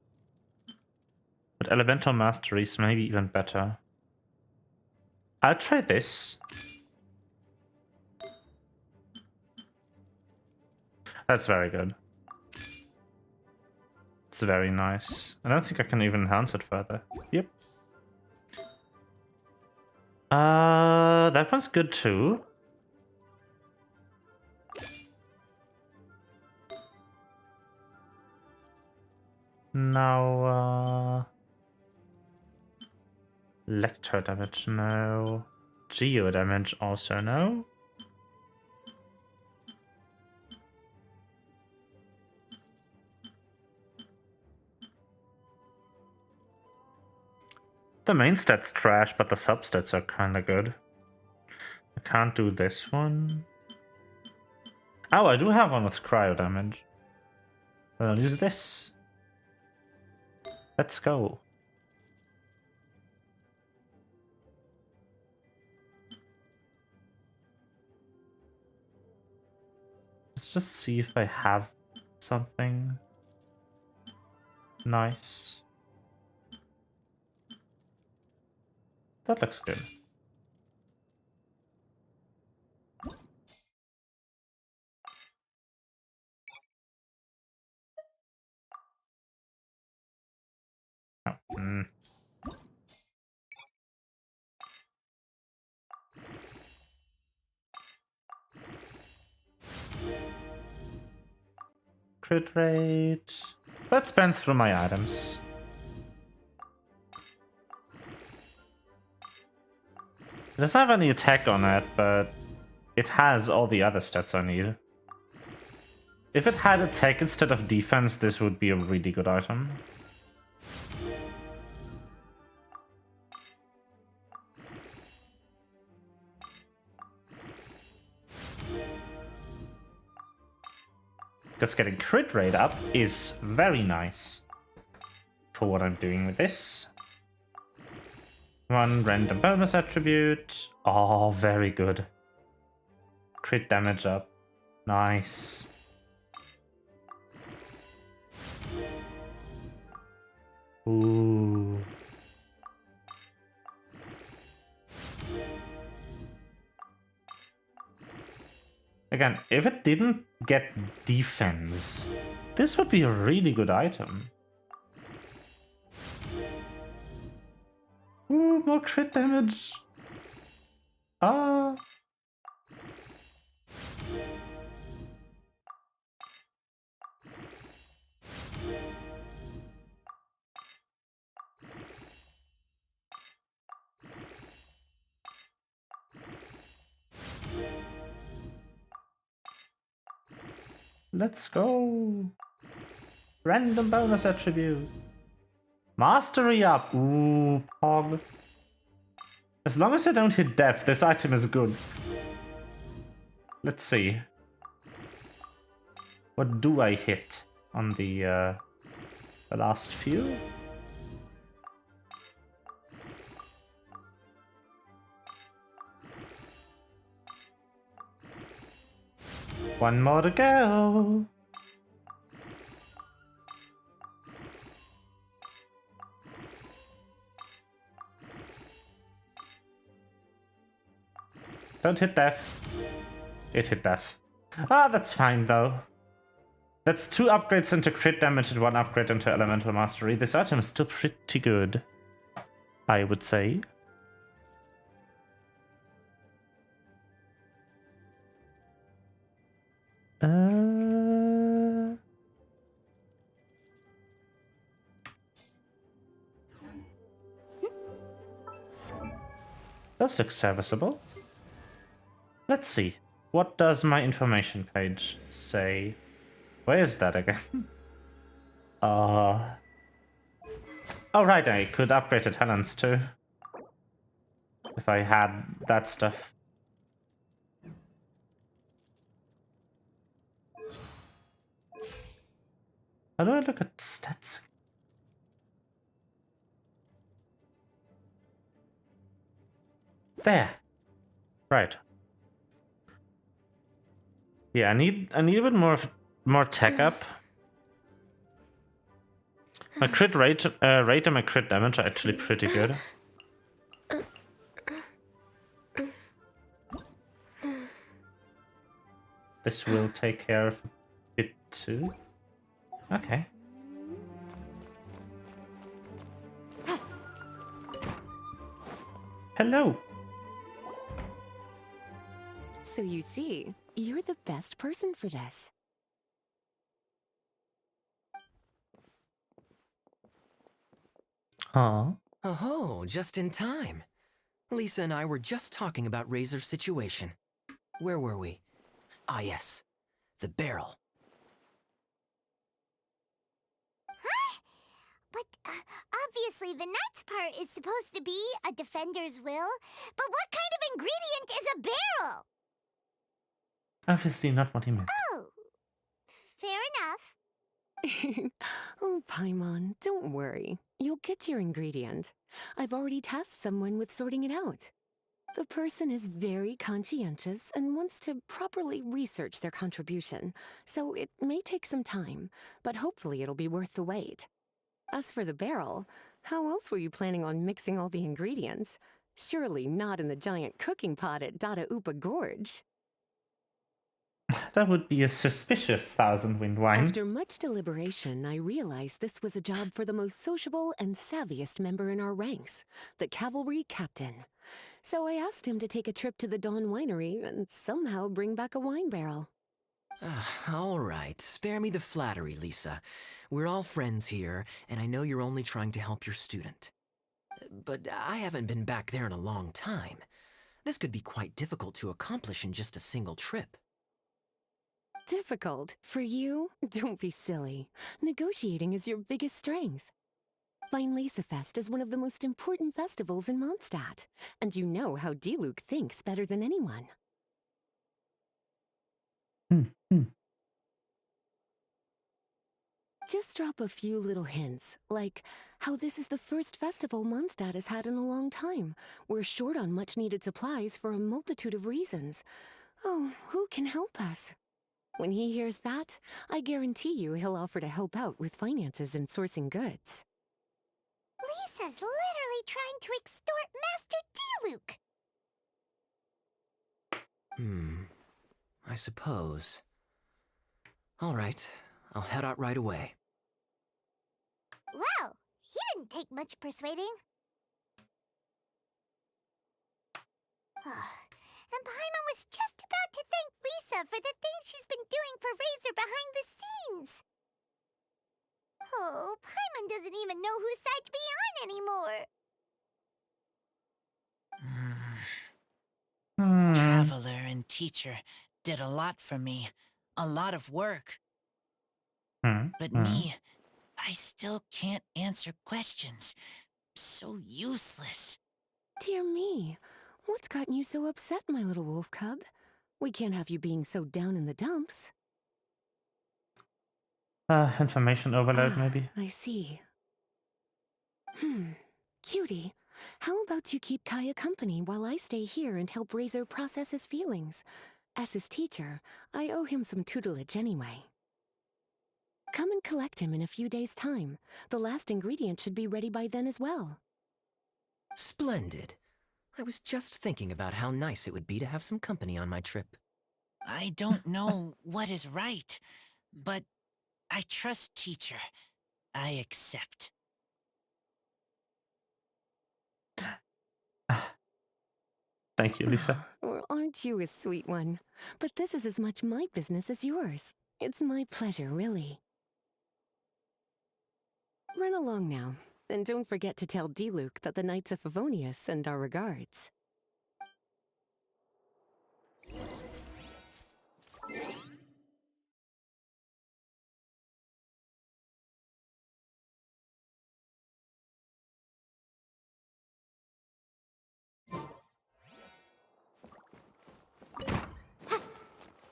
But Elemental Mastery is maybe even better. I'll try this. That's very good. It's very nice. I don't think I can even enhance it further. Yep. That one's good too. Now, Lecture damage, no. Geo damage, also no. The main stat's trash, but the substats are kinda good. I can't do this one. Oh, I do have one with cryo damage. I'll use this. Let's go. Let's just see if I have something nice. That looks good. Oh, Crit rate. Let's spend through my items. It doesn't have any attack on it, but it has all the other stats I need. If it had attack instead of defense, this would be a really good item. Because getting crit rate up is very nice for what I'm doing with this. One random bonus attribute. Oh, very good. Crit damage up. Nice. Ooh. Again, if it didn't get defense, this would be a really good item. Ooh, more crit damage. Ah. Let's go. Random bonus attribute. Mastery up. Ooh, pog. As long as I don't hit death, this item is good. Let's see. What do I hit on the last few? One more to go. Don't hit death. It hit death. Ah, that's fine though. That's 2 upgrades into crit damage and 1 upgrade into elemental mastery. This item is still pretty good, I would say. Does look serviceable. Let's see. What does my information page say? Where is that again? Oh right, I could upgrade to talents too. If I had that stuff. How do I look at stats? There. Right. Yeah, I need a bit more tech up. My crit rate and my crit damage are actually pretty good. This will take care of it too. Okay. Hello. So you see, you're the best person for this. Huh? Oh, just in time. Lisa and I were just talking about Razor's situation. Where were we? Ah, yes. The barrel. Huh? But obviously the nuts part is supposed to be a defender's will. But what kind of ingredient is a barrel? Obviously not what he meant. Oh, fair enough. Oh, Paimon, don't worry. You'll get your ingredient. I've already tasked someone with sorting it out. The person is very conscientious and wants to properly research their contribution, so it may take some time, but hopefully it'll be worth the wait. As for the barrel, how else were you planning on mixing all the ingredients? Surely not in the giant cooking pot at Dada Upa Gorge. That would be a suspicious thousand wind wine. After much deliberation, I realized this was a job for the most sociable and savviest member in our ranks, the cavalry captain. So I asked him to take a trip to the Dawn Winery and somehow bring back a wine barrel. All right, spare me the flattery, Lisa. We're all friends here, and I know you're only trying to help your student. But I haven't been back there in a long time. This could be quite difficult to accomplish in just a single trip. Difficult? For you? Don't be silly. Negotiating is your biggest strength. Vinelacefest is one of the most important festivals in Mondstadt, and you know how Diluc thinks better than anyone. Just drop a few little hints, like how this is the first festival Mondstadt has had in a long time. We're short on much-needed supplies for a multitude of reasons. Oh, who can help us? When he hears that, I guarantee you he'll offer to help out with finances and sourcing goods. Lisa's literally trying to extort Master Diluc. I suppose. All right, I'll head out right away. Wow, he didn't take much persuading. And Paimon was just about to thank Lisa for the things she's been doing for Razor behind the scenes. Oh, Paimon doesn't even know whose side to be on anymore. Traveler and teacher did a lot for me. A lot of work. But me, I still can't answer questions. So useless. Dear me, what's gotten you so upset, my little wolf cub? We can't have you being so down in the dumps. Information overload, maybe? I see. Cutie, how about you keep Kaya company while I stay here and help Razor process his feelings? As his teacher, I owe him some tutelage anyway. Come and collect him in a few days' time. The last ingredient should be ready by then as well. Splendid. I was just thinking about how nice it would be to have some company on my trip. I don't know what is right, but I trust teacher. I accept. Thank you, Lisa. Well, aren't you a sweet one? But this is as much my business as yours. It's my pleasure, really. Run along now, and don't forget to tell D-Luke that the Knights of Favonius send our regards.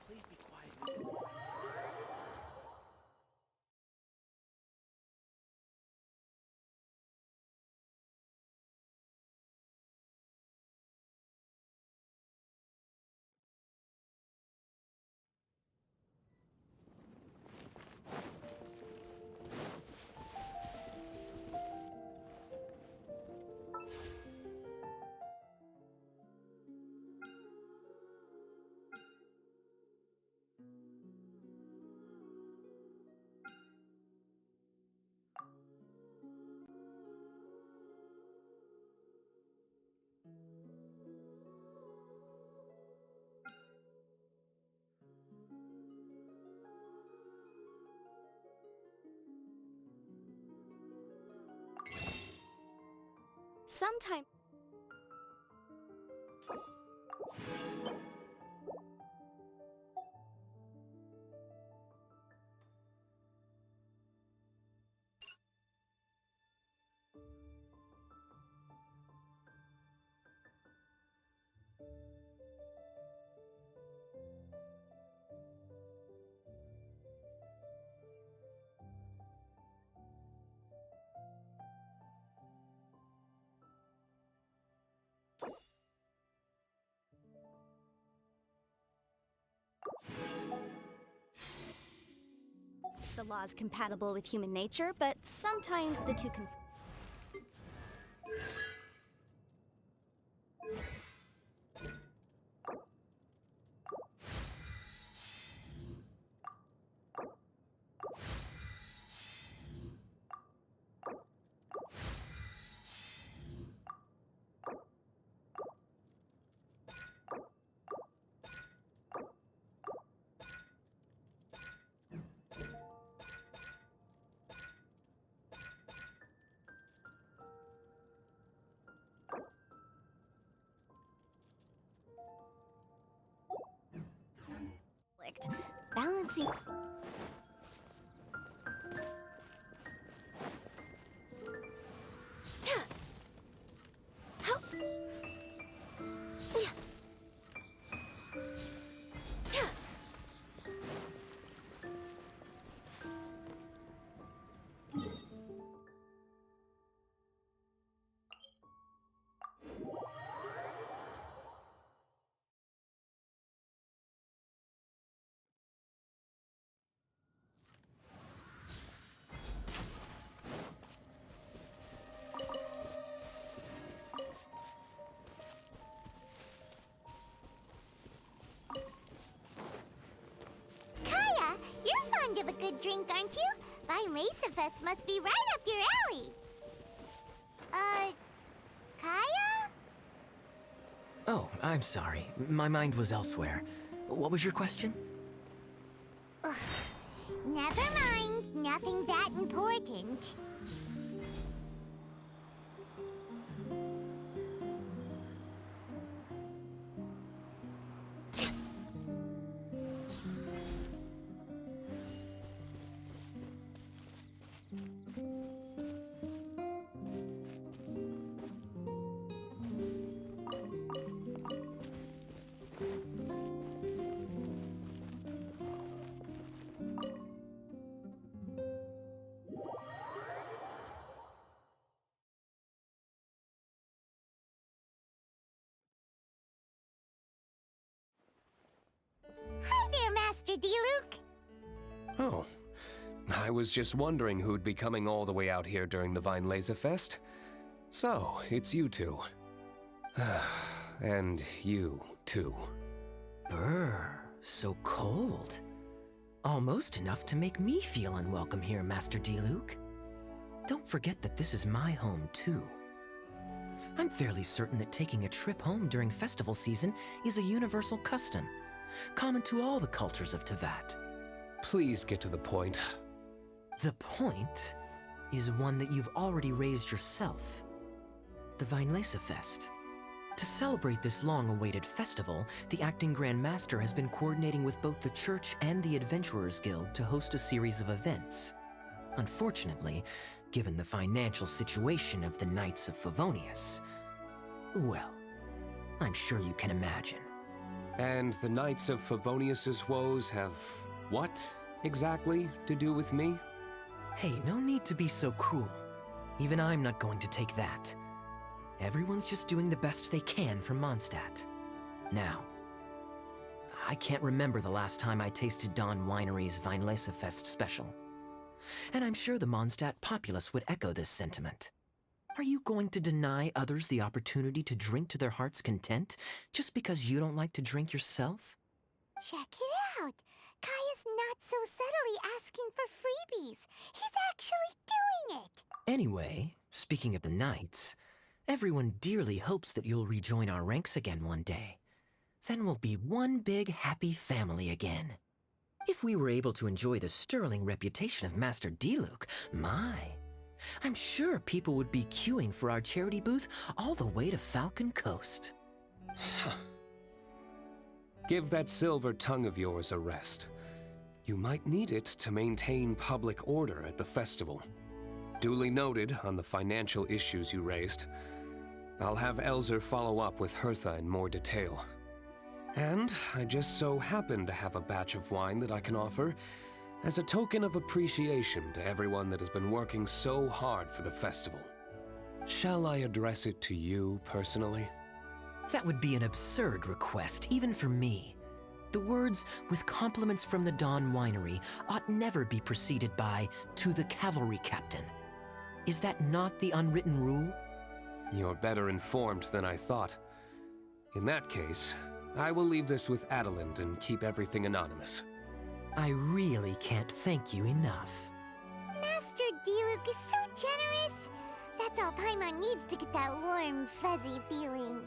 Please be quiet. Sometime. The law is compatible with human nature, but sometimes the two conflict. Balancing. think, aren't you? Vinelasafest must be right up your alley. Kaya? Oh, I'm sorry. My mind was elsewhere. What was your question? Ugh. Never mind. Nothing that important. Hi there, Master D-Luke. Oh, I was just wondering who'd be coming all the way out here during the Vinelasafest. So, it's you two. And you, too. Brr, so cold. Almost enough to make me feel unwelcome here, Master D-Luke. Don't forget that this is my home, too. I'm fairly certain that taking a trip home during festival season is a universal custom, common to all the cultures of Teyvat. Please get to the point. The point is one that you've already raised yourself. The Vinelasafest. To celebrate this long-awaited festival, the Acting Grand Master has been coordinating with both the Church and the Adventurers Guild to host a series of events. Unfortunately, given the financial situation of the Knights of Favonius, well, I'm sure you can imagine. And the Knights of Favonius's woes have what, exactly, to do with me? Hey, no need to be so cruel. Even I'm not going to take that. Everyone's just doing the best they can for Mondstadt. Now, I can't remember the last time I tasted Dawn Winery's Vinelasafest special. And I'm sure the Mondstadt populace would echo this sentiment. Are you going to deny others the opportunity to drink to their heart's content just because you don't like to drink yourself? Check it out. Kaya's not so subtly asking for freebies. He's actually doing it. Anyway, speaking of the Knights, everyone dearly hopes that you'll rejoin our ranks again one day. Then we'll be one big happy family again. If we were able to enjoy the sterling reputation of Master D-Luke, I'm sure people would be queuing for our charity booth all the way to Falcon Coast. Give that silver tongue of yours a rest. You might need it to maintain public order at the festival. Duly noted on the financial issues you raised. I'll have Elzer follow up with Hertha in more detail. And I just so happen to have a batch of wine that I can offer as a token of appreciation to everyone that has been working so hard for the festival. Shall I address it to you personally? That would be an absurd request, even for me. The words, with compliments from the Dawn Winery, ought never be preceded by, to the cavalry captain. Is that not the unwritten rule? You're better informed than I thought. In that case, I will leave this with Adelind and keep everything anonymous. I really can't thank you enough. Master D-Luke is so generous. That's all Paimon needs to get that warm, fuzzy feeling.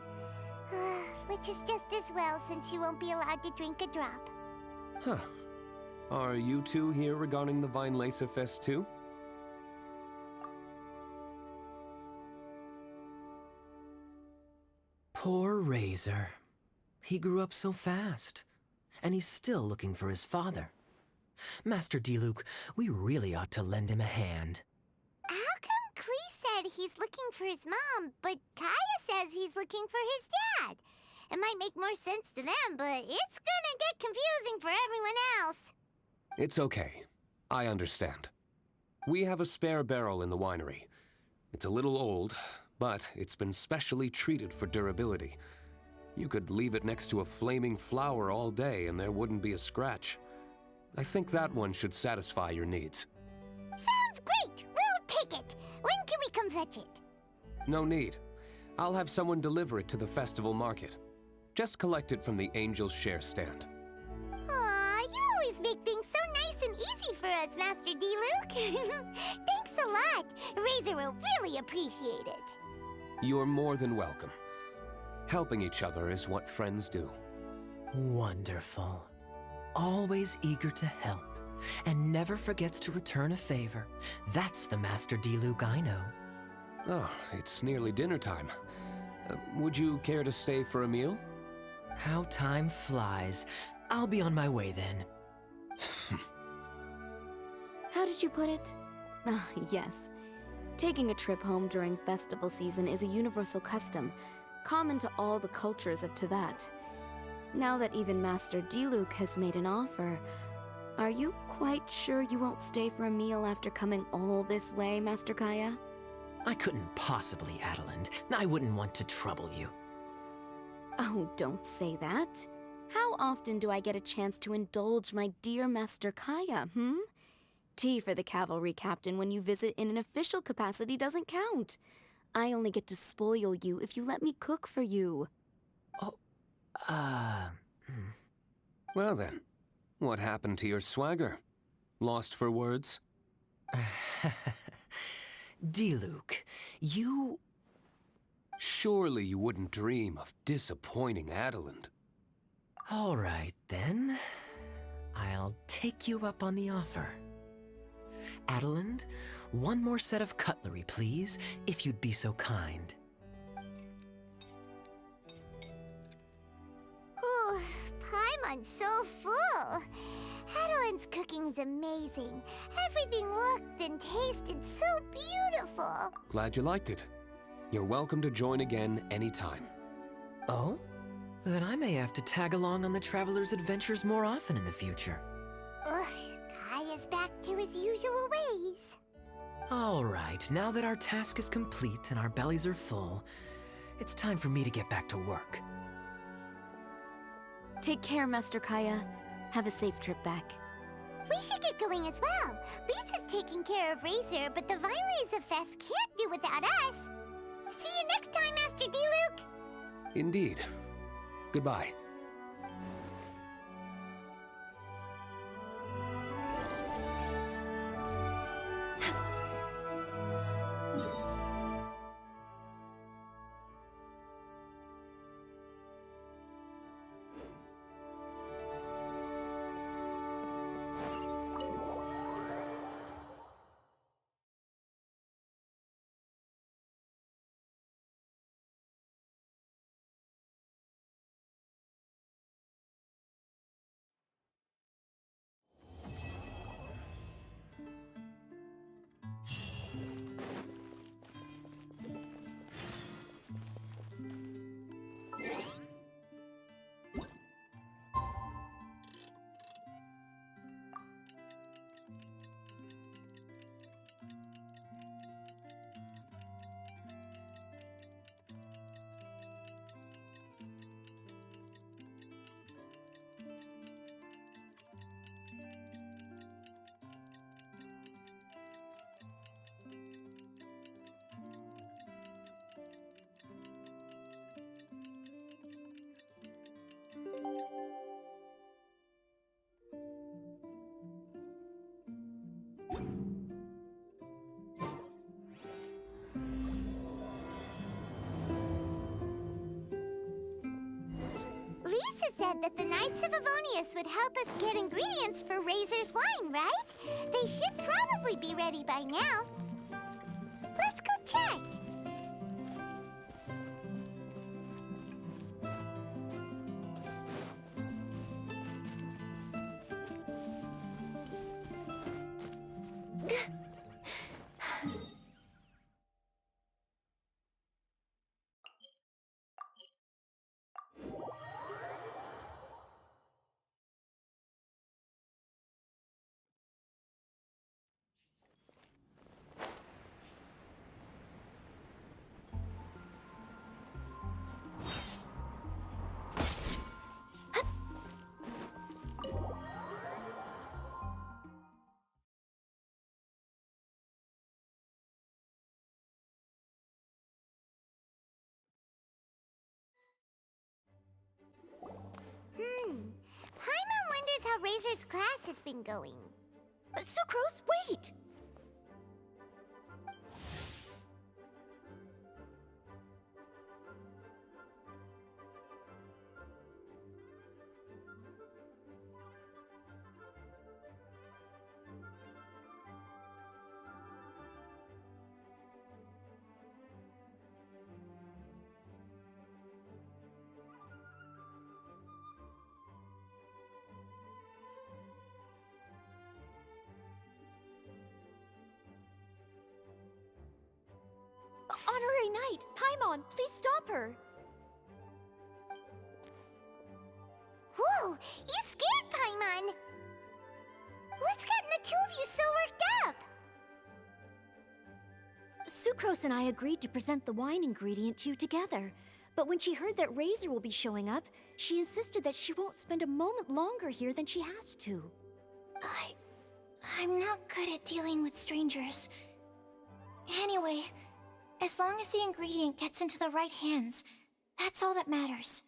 Which is just as well since you won't be allowed to drink a drop. Huh. Are you two here regarding the Vinelasafest too? Poor Razor. He grew up so fast, and he's still looking for his father. Master D-Luke, we really ought to lend him a hand. How come Klee said he's looking for his mom, but Kaya says he's looking for his dad? It might make more sense to them, but it's gonna get confusing for everyone else. It's okay. I understand. We have a spare barrel in the winery. It's a little old, but it's been specially treated for durability. You could leave it next to a flaming flower all day and there wouldn't be a scratch. I think that one should satisfy your needs. Sounds great! We'll take it! When can we come fetch it? No need. I'll have someone deliver it to the festival market. Just collect it from the Angel's Share stand. Aw, you always make things so nice and easy for us, Master D-Luke. Thanks a lot. Razor will really appreciate it. You're more than welcome. Helping each other is what friends do. Wonderful. Always eager to help, and never forgets to return a favor. That's the Master D-Luke I know. Oh, it's nearly dinner time. Would you care to stay for a meal? How time flies. I'll be on my way then. How did you put it? Ah, yes. Taking a trip home during festival season is a universal custom, common to all the cultures of Teyvat. Now that even Master D-Luke has made an offer, are you quite sure you won't stay for a meal after coming all this way, Master Kaya? I couldn't possibly, Adeland. I wouldn't want to trouble you. Oh, don't say that. How often do I get a chance to indulge my dear Master Kaya, Tea for the cavalry captain when you visit in an official capacity doesn't count. I only get to spoil you if you let me cook for you. Well then, what happened to your swagger? Lost for words? D-Luke, you... Surely you wouldn't dream of disappointing Adeland. All right, then. I'll take you up on the offer. Adeland, one more set of cutlery, please, if you'd be so kind. Ooh, Paimon's so full. Adeland's cooking's amazing. Everything looked and tasted so beautiful. Glad you liked it. You're welcome to join again anytime. Oh? Then I may have to tag along on the Traveler's Adventures more often in the future. Ugh, Kaya's back to his usual ways. All right, now that our task is complete and our bellies are full, it's time for me to get back to work. Take care, Master Kaya. Have a safe trip back. We should get going as well. Lisa's taking care of Razor, but the Vinelaser Fest can't do without us. See you next time, Master D-Luke! Indeed. Goodbye. Lisa said that the Knights of Avonius would help us get ingredients for Razor's wine, right? They should probably be ready by now. Let's go check. Paimon wonders how Razor's class has been going. Sucrose, wait! Honorary Knight, Paimon, please stop her! Whoa, you scared Paimon! What's gotten the two of you so worked up? Sucrose and I agreed to present the wine ingredient to you together. But when she heard that Razor will be showing up, she insisted that she won't spend a moment longer here than she has to. I'm not good at dealing with strangers. Anyway, as long as the ingredient gets into the right hands, that's all that matters.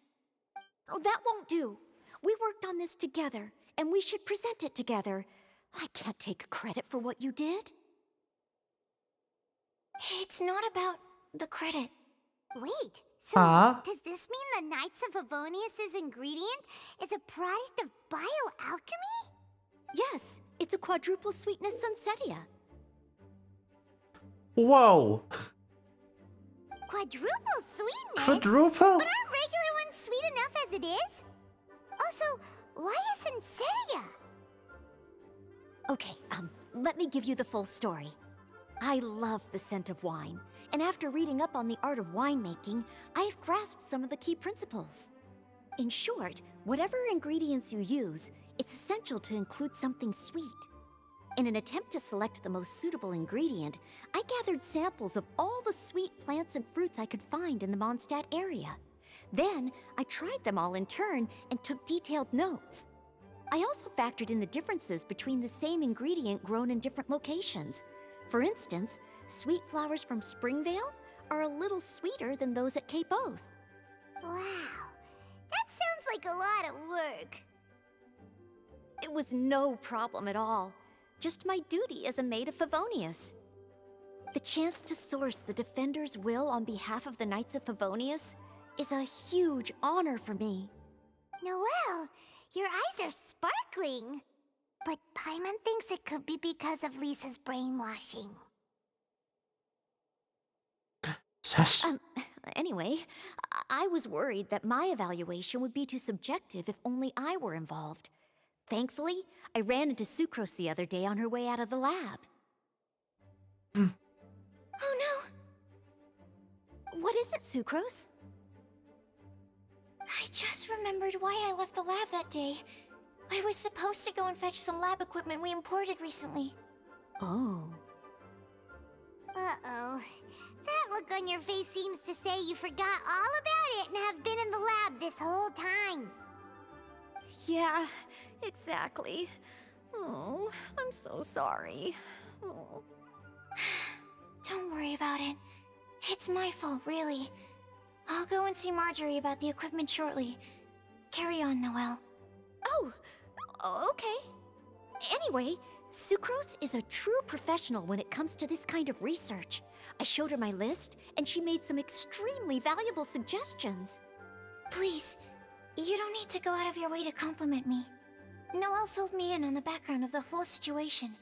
Oh, that won't do. We worked on this together, and we should present it together. I can't take credit for what you did. It's not about the credit. Wait, so does this mean the Knights of Favonius' ingredient is a product of bioalchemy? Yes, it's a quadruple sweetness sunsetia. Whoa! Quadruple sweetness? Quadruple? But aren't regular ones sweet enough as it is? Also, why a sunsetia? Okay, let me give you the full story. I love the scent of wine, and after reading up on the art of winemaking, I have grasped some of the key principles. In short, whatever ingredients you use, it's essential to include something sweet. In an attempt to select the most suitable ingredient, I gathered samples of all the sweet plants and fruits I could find in the Mondstadt area. Then, I tried them all in turn and took detailed notes. I also factored in the differences between the same ingredient grown in different locations. For instance, sweet flowers from Springvale are a little sweeter than those at Cape Oath. Wow, that sounds like a lot of work. It was no problem at all. Just my duty as a maid of Favonius. The chance to source the Defender's will on behalf of the Knights of Favonius is a huge honor for me. Noelle, your eyes are sparkling. But Paimon thinks it could be because of Lisa's brainwashing. Yes. Anyway, I was worried that my evaluation would be too subjective if only I were involved. Thankfully, I ran into Sucrose the other day on her way out of the lab. Oh no! What is it, Sucrose? I just remembered why I left the lab that day. I was supposed to go and fetch some lab equipment we imported recently. Oh. Uh-oh. That look on your face seems to say you forgot all about it and have been in the lab this whole time. Yeah, exactly. Oh, I'm so sorry. Oh. Don't worry about it. It's my fault, really. I'll go and see Marjorie about the equipment shortly. Carry on, Noelle. Oh, okay. Anyway, Sucrose is a true professional when it comes to this kind of research. I showed her my list, and she made some extremely valuable suggestions. Please, you don't need to go out of your way to compliment me. Noelle filled me in on the background of the whole situation.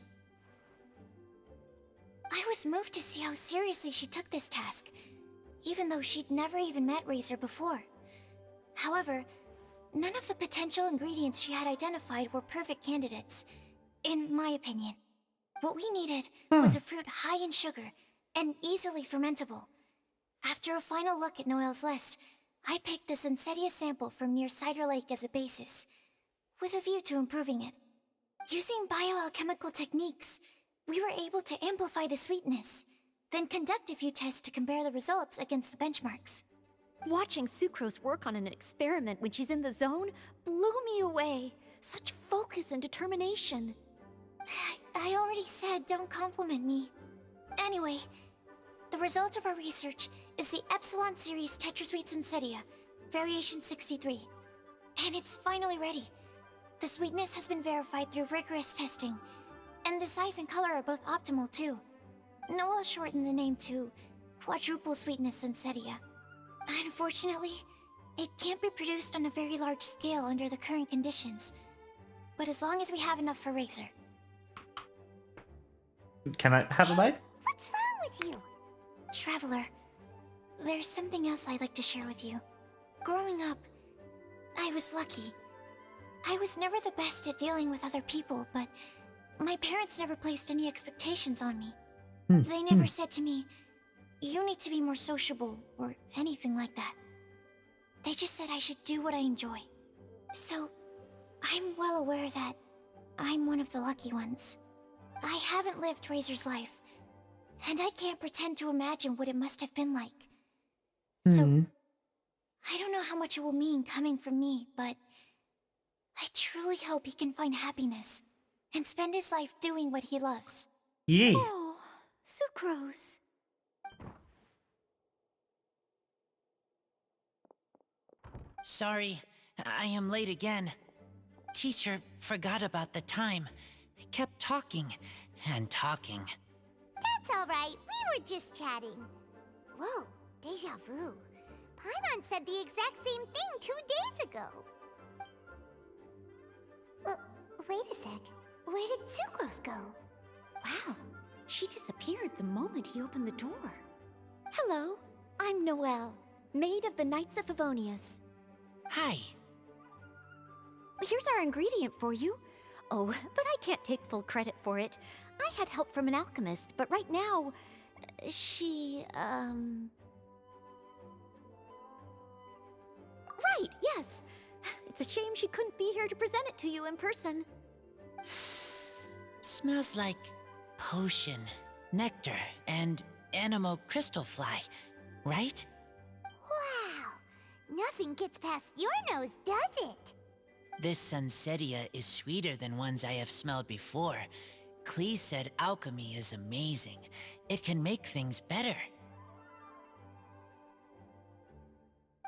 I was moved to see how seriously she took this task, even though she'd never even met Razor before. However, none of the potential ingredients she had identified were perfect candidates, in my opinion. What we needed was a fruit high in sugar and easily fermentable. After a final look at Noelle's list, I picked the Sunsetia sample from near Cider Lake as a basis, with a view to improving it. Using bioalchemical techniques, we were able to amplify the sweetness, then conduct a few tests to compare the results against the benchmarks. Watching Sucrose work on an experiment when she's in the zone blew me away. Such focus and determination. I already said don't compliment me. Anyway, the result of our research is the Epsilon Series Tetrasweet Sunsetia, Variation 63. And it's finally ready. The sweetness has been verified through rigorous testing. And the size and color are both optimal, too. Noel shortened the name to Quadruple Sweetness Sensetia. Unfortunately, it can't be produced on a very large scale under the current conditions. But as long as we have enough for Razor. Can I have a bite? What's wrong with you? Traveler, there's something else I'd like to share with you. Growing up, I was lucky. I was never the best at dealing with other people, but my parents never placed any expectations on me. They never said to me, "You need to be more sociable," or anything like that. They just said I should do what I enjoy. So, I'm well aware that I'm one of the lucky ones. I haven't lived Razor's life, and I can't pretend to imagine what it must have been like. So, I don't know how much it will mean coming from me, but I truly hope he can find happiness and spend his life doing what he loves. Yeah. Oh, Sucrose. Sorry, I am late again. Teacher forgot about the time. Kept talking and talking. That's alright, we were just chatting. Whoa, deja vu. Paimon said the exact same thing 2 days ago. Wait a sec. Where did Sucrose go? Wow, she disappeared the moment he opened the door. Hello, I'm Noelle, maid of the Knights of Favonius. Hi. Here's our ingredient for you. Oh, but I can't take full credit for it. I had help from an alchemist, but right now, she, Right, yes. It's a shame she couldn't be here to present it to you in person. Smells like potion, nectar, and anemo crystal fly, right? Wow, nothing gets past your nose, does it? This Sunsetia is sweeter than ones I have smelled before. Clee said alchemy is amazing. It can make things better.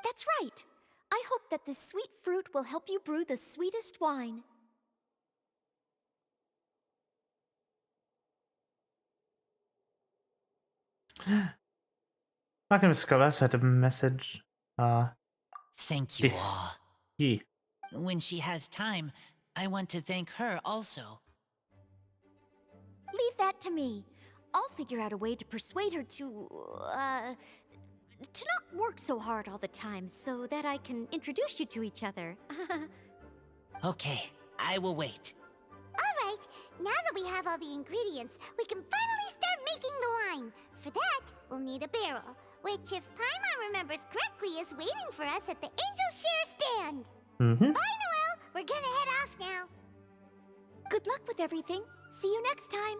That's right. I hope that this sweet fruit will help you brew the sweetest wine. Alchemist Scholar sent a message. Thank you This. all. Yeah. When she has time, I want to thank her also. Leave that to me. I'll figure out a way to persuade her to not work so hard all the time so that I can introduce you to each other. Okay, I will wait. Alright, now that we have all the ingredients, we can finally start making the wine. For that, we'll need a barrel, which, if Paimon remembers correctly, is waiting for us at the Angel Share stand. Bye, Noelle! We're gonna head off now. Good luck with everything. See you next time.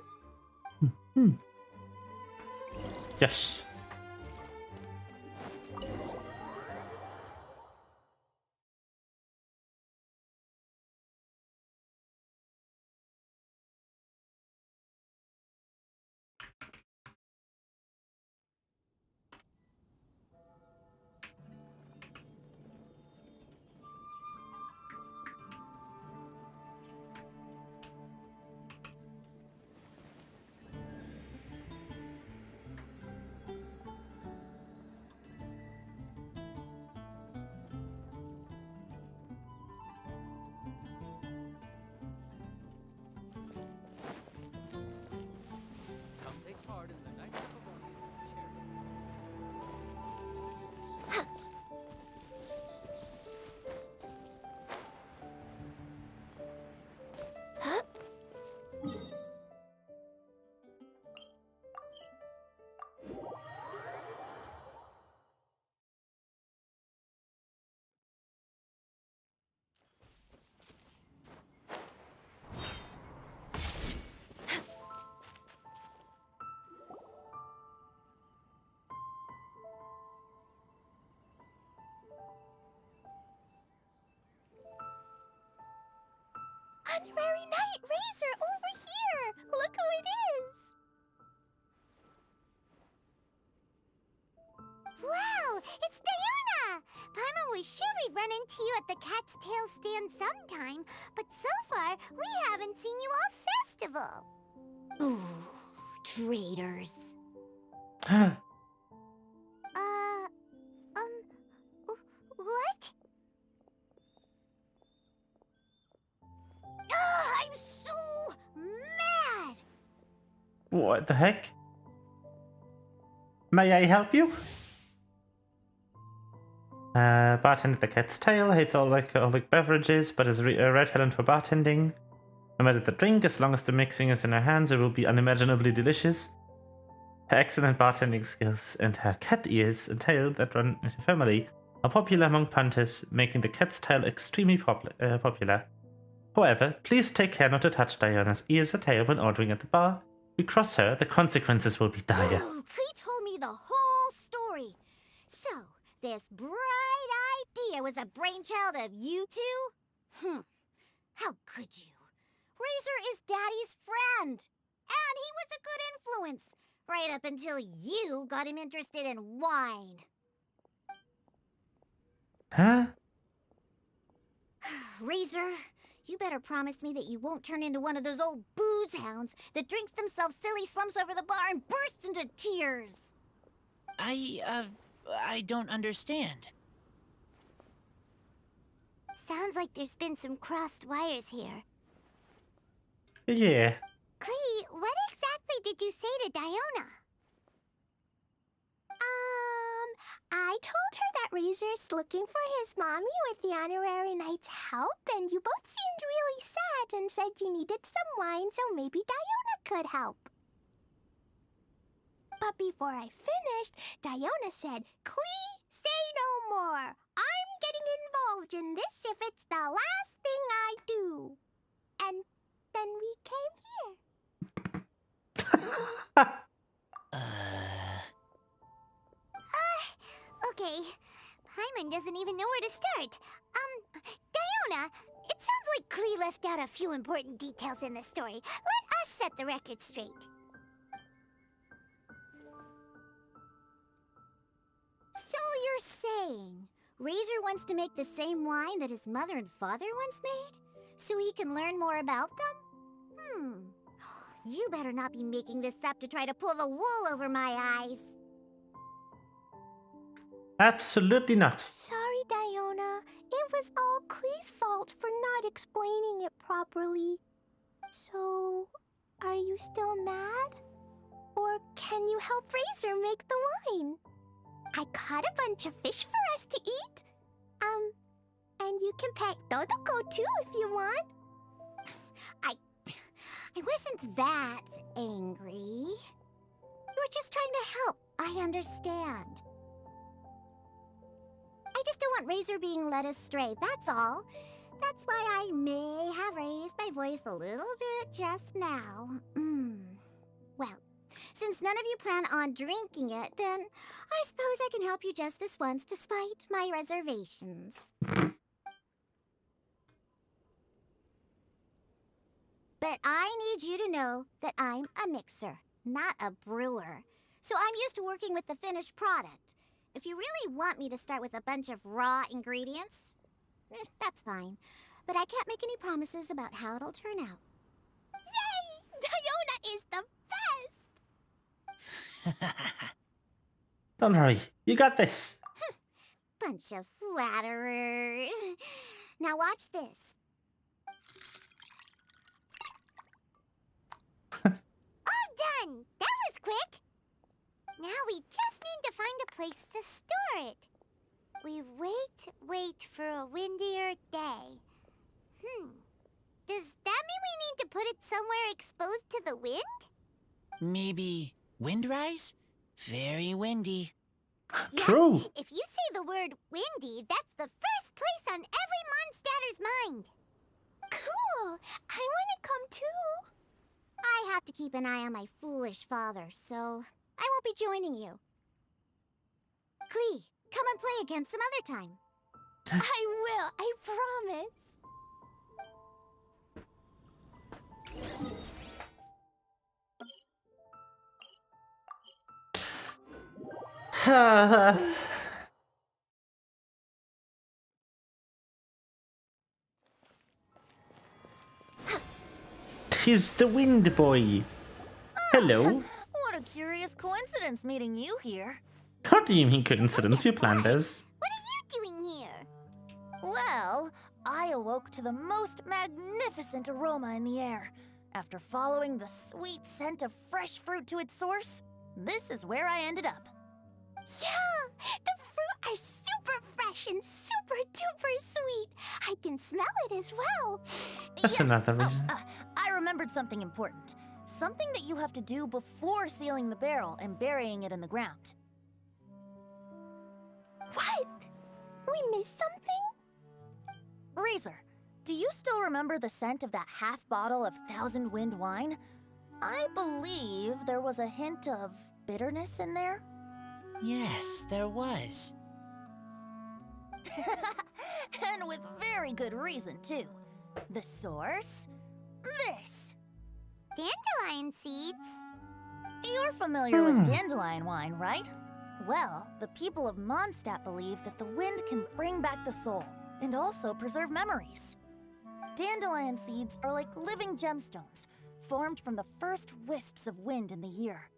Yes. Come take part in the Knights of Favonius' charity. Honorary Knight Razor over here! Look who it is! Wow, it's Diana! Paimon was sure we'd run into you at the Cat's Tail stand sometime, but so far, we haven't seen you all festival. Ooh, traitors. What? I'm so mad! What the heck? May I help you? Bartender at the Cat's Tail hates all alcoholic beverages, but is a red talent for bartending. No matter the drink, as long as the mixing is in her hands, it will be unimaginably delicious. Her excellent bartending skills and her cat ears and tail that run in her family are popular among punters, making the Cat's Tail extremely popular. However, please take care not to touch Diana's ears or tail when ordering at the bar. If you cross her, the consequences will be dire. He told me the whole story. So, this bright idea was a brainchild of you two? How could you? Razor is Daddy's friend. And he was a good influence. Right up until you got him interested in wine. Huh? Razor, you better promise me that you won't turn into one of those old booze hounds that drinks themselves silly, slumps over the bar, and bursts into tears. I don't understand. Sounds like there's been some crossed wires here. Yeah. Clee, what exactly did you say to Diona? I told her that Razor's looking for his mommy with the honorary knight's help, and you both seemed really sad and said you needed some wine, so maybe Diona could help. But before I finished, Diona said, "Clee, say no more. I'm getting involved in this if it's the last thing I do." And then we came here. Okay. Paimon doesn't even know where to start. Diona, it sounds like Clee left out a few important details in the story. Let us set the record straight. So you're saying Razor wants to make the same wine that his mother and father once made? So he can learn more about them? You better not be making this up to try to pull the wool over my eyes. Absolutely not. Sorry, Diona. It was all Clee's fault for not explaining it properly. So, are you still mad? Or can you help Razor make the wine? I caught a bunch of fish for us to eat. And you can pet Dodoko too if you want. I wasn't that angry. You were just trying to help. I understand. I just don't want Razor being led astray, that's all. That's why I may have raised my voice a little bit just now. Well, since none of you plan on drinking it, then I suppose I can help you just this once despite my reservations. But I need you to know that I'm a mixer, not a brewer. So I'm used to working with the finished product. If you really want me to start with a bunch of raw ingredients, that's fine. But I can't make any promises about how it'll turn out. Yay! Diona is the best! Don't worry, you got this. Bunch of flatterers. Now watch this. All done! That was quick! Now we just need to find a place to store it. We wait for a windier day. Does that mean we need to put it somewhere exposed to the wind? Maybe windrise? Very windy. True. If you say the word windy, that's the first place on every Mondstatter's mind. Cool! I want to come too. I have to keep an eye on my foolish father, so I won't be joining you. Clee, come and play again some other time. I will, I promise. Tis the wind boy. Hello. What a curious coincidence meeting you here. What do you mean coincidence? You planned this. What are you doing here? Well, I awoke to the most magnificent aroma in the air. After following the sweet scent of fresh fruit to its source, this is where I ended up. Yeah, the fruit are super fresh and super duper sweet. I can smell it as well. That's another reason. I remembered something important. Something that you have to do before sealing the barrel and burying it in the ground. What? We missed something? Razor, do you still remember the scent of that half bottle of Thousand Wind wine? I believe there was a hint of bitterness in there. Yes, there was. And with very good reason, too. The source? This. Dandelion seeds? You're familiar with dandelion wine, right? Well, the people of Mondstadt believe that the wind can bring back the soul and also preserve memories. Dandelion seeds are like living gemstones, formed from the first wisps of wind in the year.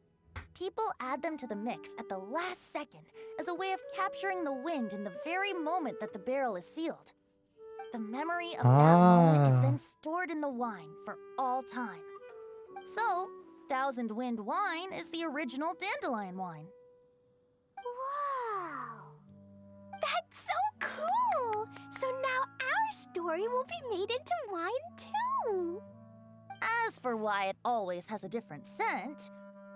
People add them to the mix at the last second as a way of capturing the wind in the very moment that the barrel is sealed. The memory of that moment is then stored in the wine for all time. So, Thousand Wind wine is the original dandelion wine. Wow. That's so cool. So now our story will be made into wine too. As for why it always has a different scent,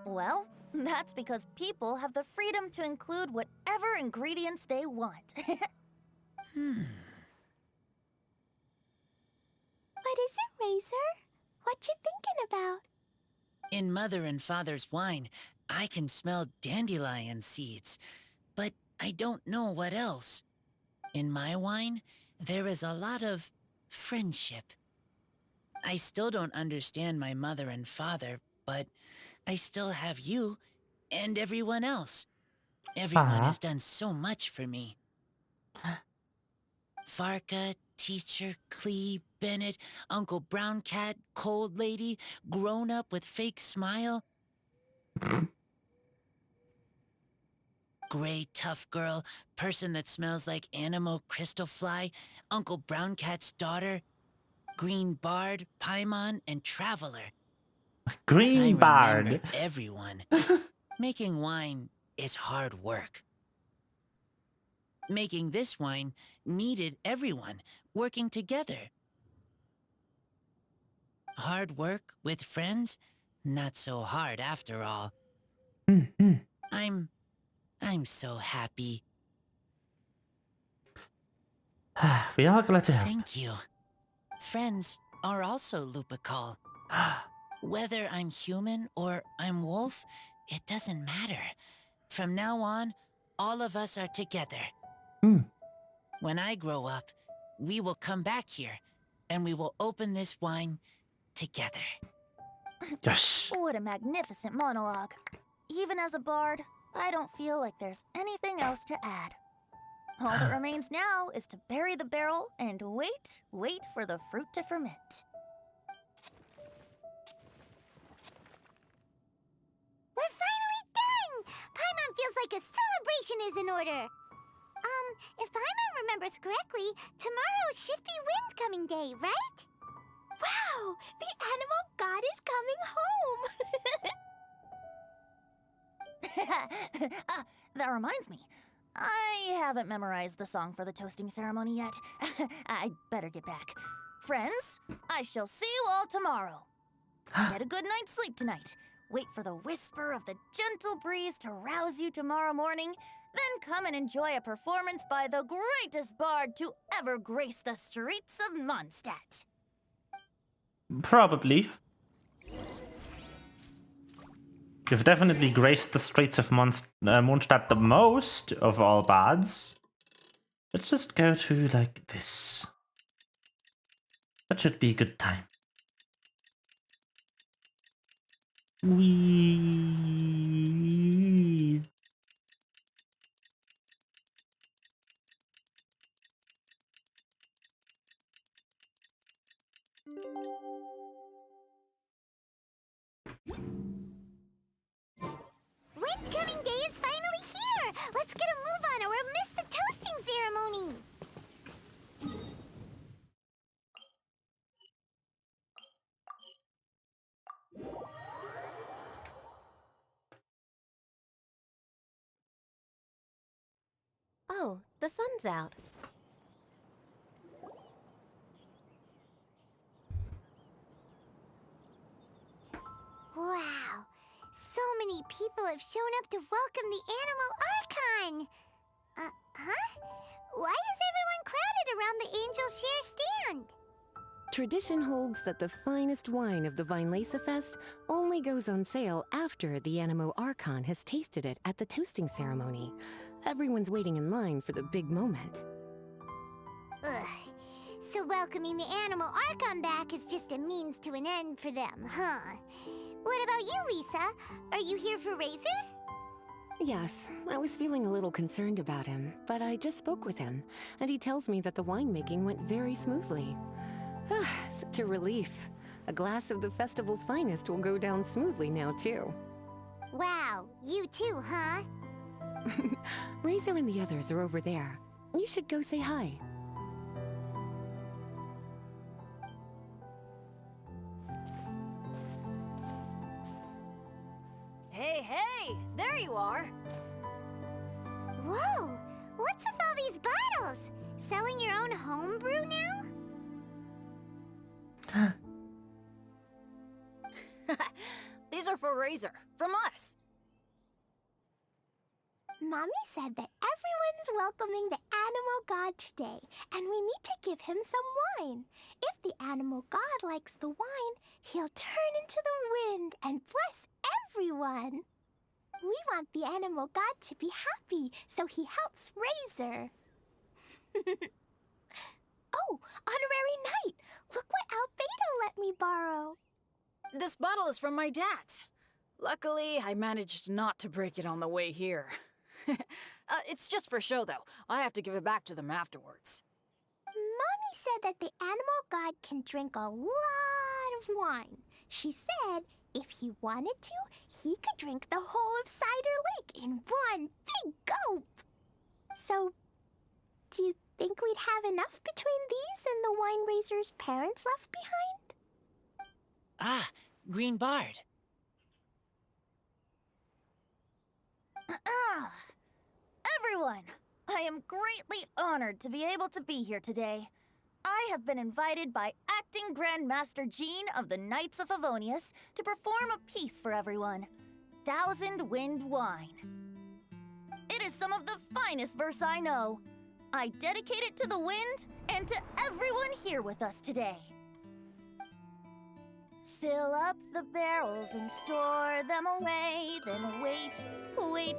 well, that's because people have the freedom to include whatever ingredients they want. What is it, Razor? What you thinking about? In Mother and Father's wine, I can smell dandelion seeds, but I don't know what else. In my wine, there is a lot of friendship. I still don't understand my mother and father, but I still have you and everyone else. Everyone has done so much for me. Farka, Teacher, Clee, Bennett, Uncle Brown Cat, Cold Lady, Grown Up with Fake Smile. Gray Tough Girl, Person that smells like Animo Crystal Fly, Uncle Brown Cat's daughter, Green Bard, Paimon, and Traveler. Green Bard. I remember everyone. Making wine is hard work. Making this wine needed everyone working together. Hard work with friends? Not so hard after all. I'm so happy. We are glad to help. Thank you. Friends are also Lupical. Whether I'm human or I'm wolf, it doesn't matter. From now on, all of us are together. When I grow up, we will come back here, and we will open this wine together. Yes. What a magnificent monologue. Even as a bard, I don't feel like there's anything else to add. All that remains now is to bury the barrel and wait for the fruit to ferment. We're finally done! Paimon feels like a celebration is in order. If Paimon remembers correctly, tomorrow should be Wind Coming Day, right? Wow! The animal god is coming home! That reminds me. I haven't memorized the song for the toasting ceremony yet. I'd better get back. Friends, I shall see you all tomorrow. Get a good night's sleep tonight. Wait for the whisper of the gentle breeze to rouse you tomorrow morning. Then come and enjoy a performance by the greatest bard to ever grace the streets of Mondstadt. Probably. You've definitely graced the streets of Mondstadt the most of all bards. Let's just go to, like, this. That should be a good time. Wee. Oh, the sun's out. Wow. So many people have shown up to welcome the Animal Archon. Huh? Why is everyone crowded around the Angel Share stand? Tradition holds that the finest wine of the Vinelesa Fest only goes on sale after the Animo Archon has tasted it at the toasting ceremony. Everyone's waiting in line for the big moment. Ugh. So welcoming the Animal Archon back is just a means to an end for them, huh? What about you, Lisa? Are you here for Razor? Yes, I was feeling a little concerned about him, but I just spoke with him, and he tells me that the winemaking went very smoothly. Such a relief. A glass of the festival's finest will go down smoothly now, too. Wow, you too, huh? Razor and the others are over there. You should go say hi. Hey, hey! There you are! Whoa! What's with all these bottles? Selling your own homebrew now? These are for Razor, from us. Mommy said that everyone's welcoming the Animal God today, and we need to give him some wine. If the Animal God likes the wine, he'll turn into the wind and bless everyone. We want the Animal God to be happy, so he helps Razor. Oh, Honorary Knight! Look what Albedo let me borrow. This bottle is from my dad. Luckily, I managed not to break it on the way here. It's just for show, though. I have to give it back to them afterwards. Mommy said that the Animal God can drink a lot of wine. She said if he wanted to, he could drink the whole of Cider Lake in one big gulp. So, do you think we'd have enough between these and the wine raiser's parents left behind? Ah, Green Bard. Everyone, I am greatly honored to be able to be here today. I have been invited by Acting Grandmaster Jean of the Knights of Favonius to perform a piece for everyone. Thousand Wind Wine. It is some of the finest verse I know. I dedicate it to the wind and to everyone here with us today. Fill up the barrels and store them away, then wait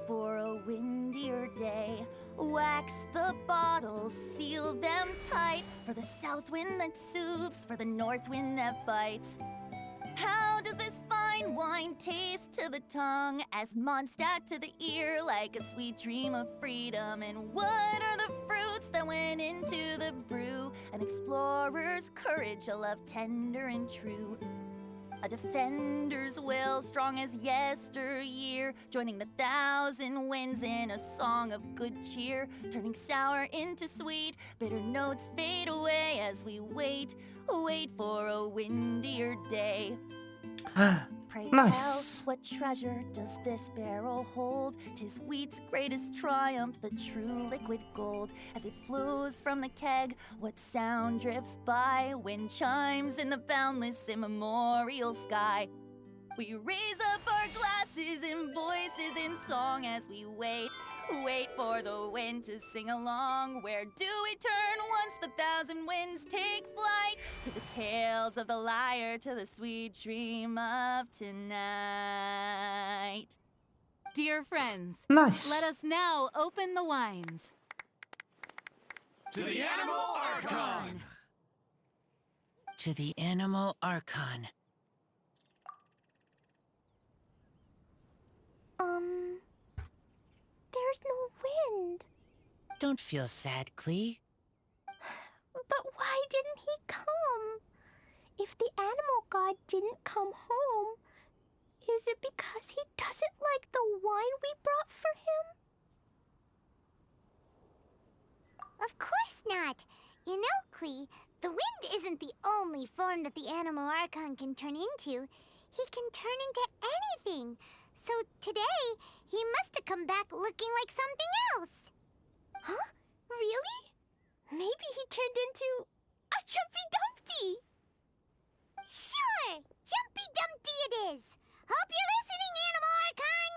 for a windier day. Wax the bottles, seal them tight, for the south wind that soothes, for the north wind that bites. How does this fine wine taste to the tongue, as Mondstadt to the ear, like a sweet dream of freedom? And what are the fruits that went into the brew? An explorer's courage, a love tender and true. A defender's will, strong as yesteryear, joining the thousand winds in a song of good cheer, turning sour into sweet, bitter notes fade away as we wait for a windier day. Pray Nice. tell, what treasure does this barrel hold? 'Tis wheat's greatest triumph, the true liquid gold. As it flows from the keg, what sound drifts by? Wind chimes in the boundless immemorial sky. We raise up our glasses and voices in song as we wait for the wind to sing along. Where do we turn once the thousand winds take flight? To the tales of the lyre, to the sweet dream of tonight. Dear friends, Nice. let us now open the wines. To the Animal Archon! To the Animal Archon. There's no wind. Don't feel sad, Klee. But why didn't he come? If the Animal God didn't come home, is it because he doesn't like the wine we brought for him? Of course not. You know, Klee, the wind isn't the only form that the Animal Archon can turn into. He can turn into anything. So today, he must have come back looking like something else. Huh? turned into a Jumpy Dumpty. Sure, Jumpy Dumpty it is. Hope you're listening, Animal Archon.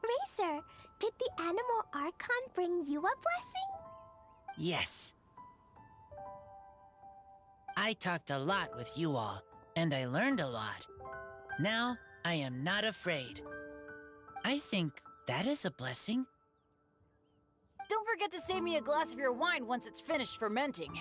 Racer, did the Animal Archon bring you a blessing? Yes. I talked a lot with you all, and I learned a lot. Now, I am not afraid. I think that is a blessing. Don't forget to save me a glass of your wine once it's finished fermenting.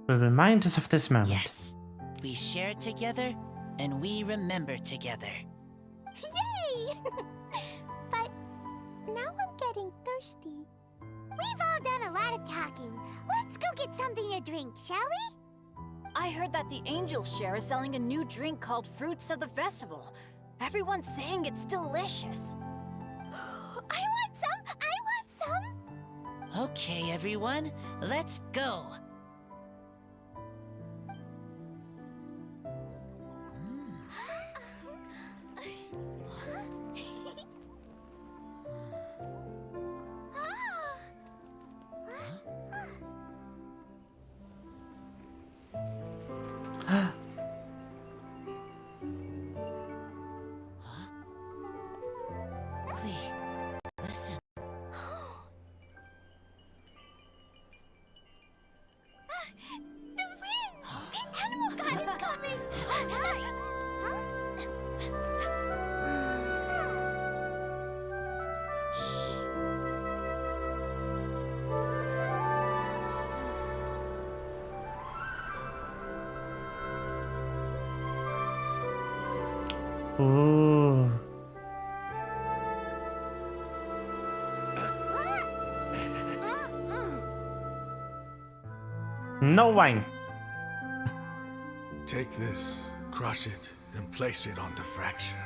Will remind us of this moment. Yes. We share together, and we remember together. Yay! But now I'm getting thirsty. We've all done a lot of talking. Let's go get something to drink, shall we? I heard that the Angel Share is selling a new drink called Fruits of the Festival. Everyone's saying it's delicious. I want some! I want some! Okay, everyone, let's go. Listen. The wind! The Animal God is coming! Right! Ooh. No wine. Take this, crush it, and place it on the fracture.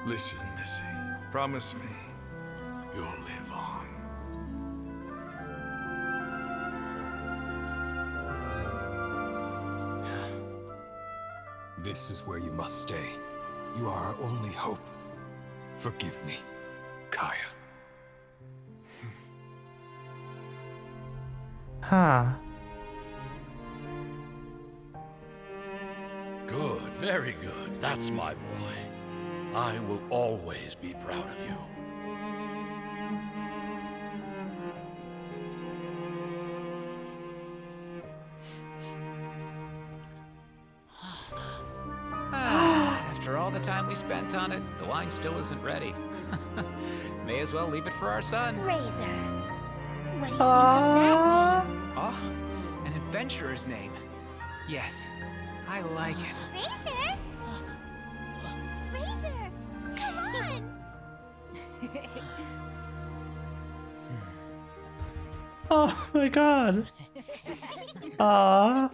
Listen, Missy. Promise me you'll live on. This is where you must stay. You are our only hope. Forgive me, Kaya. Huh. Good, very good. That's my boy. I will always be proud of you. After all the time we spent on it, the wine still isn't ready. May as well leave it for our son. Razor. What do you think of that name? Oh, an adventurer's name. Yes, I like it. Razor? Razor! Come on! Oh my god. Aww.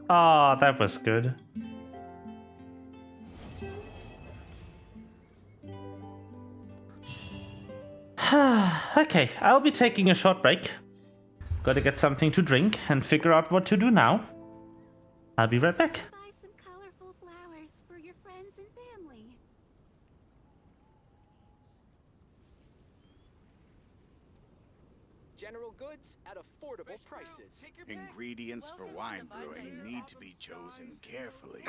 Oh, that was good. Okay, I'll be taking a short break. Gotta get something to drink and figure out what to do now. I'll be right back. Buy some colorful flowers for your friends and family. General goods at affordable prices. Ingredients for wine brewing need to be chosen carefully.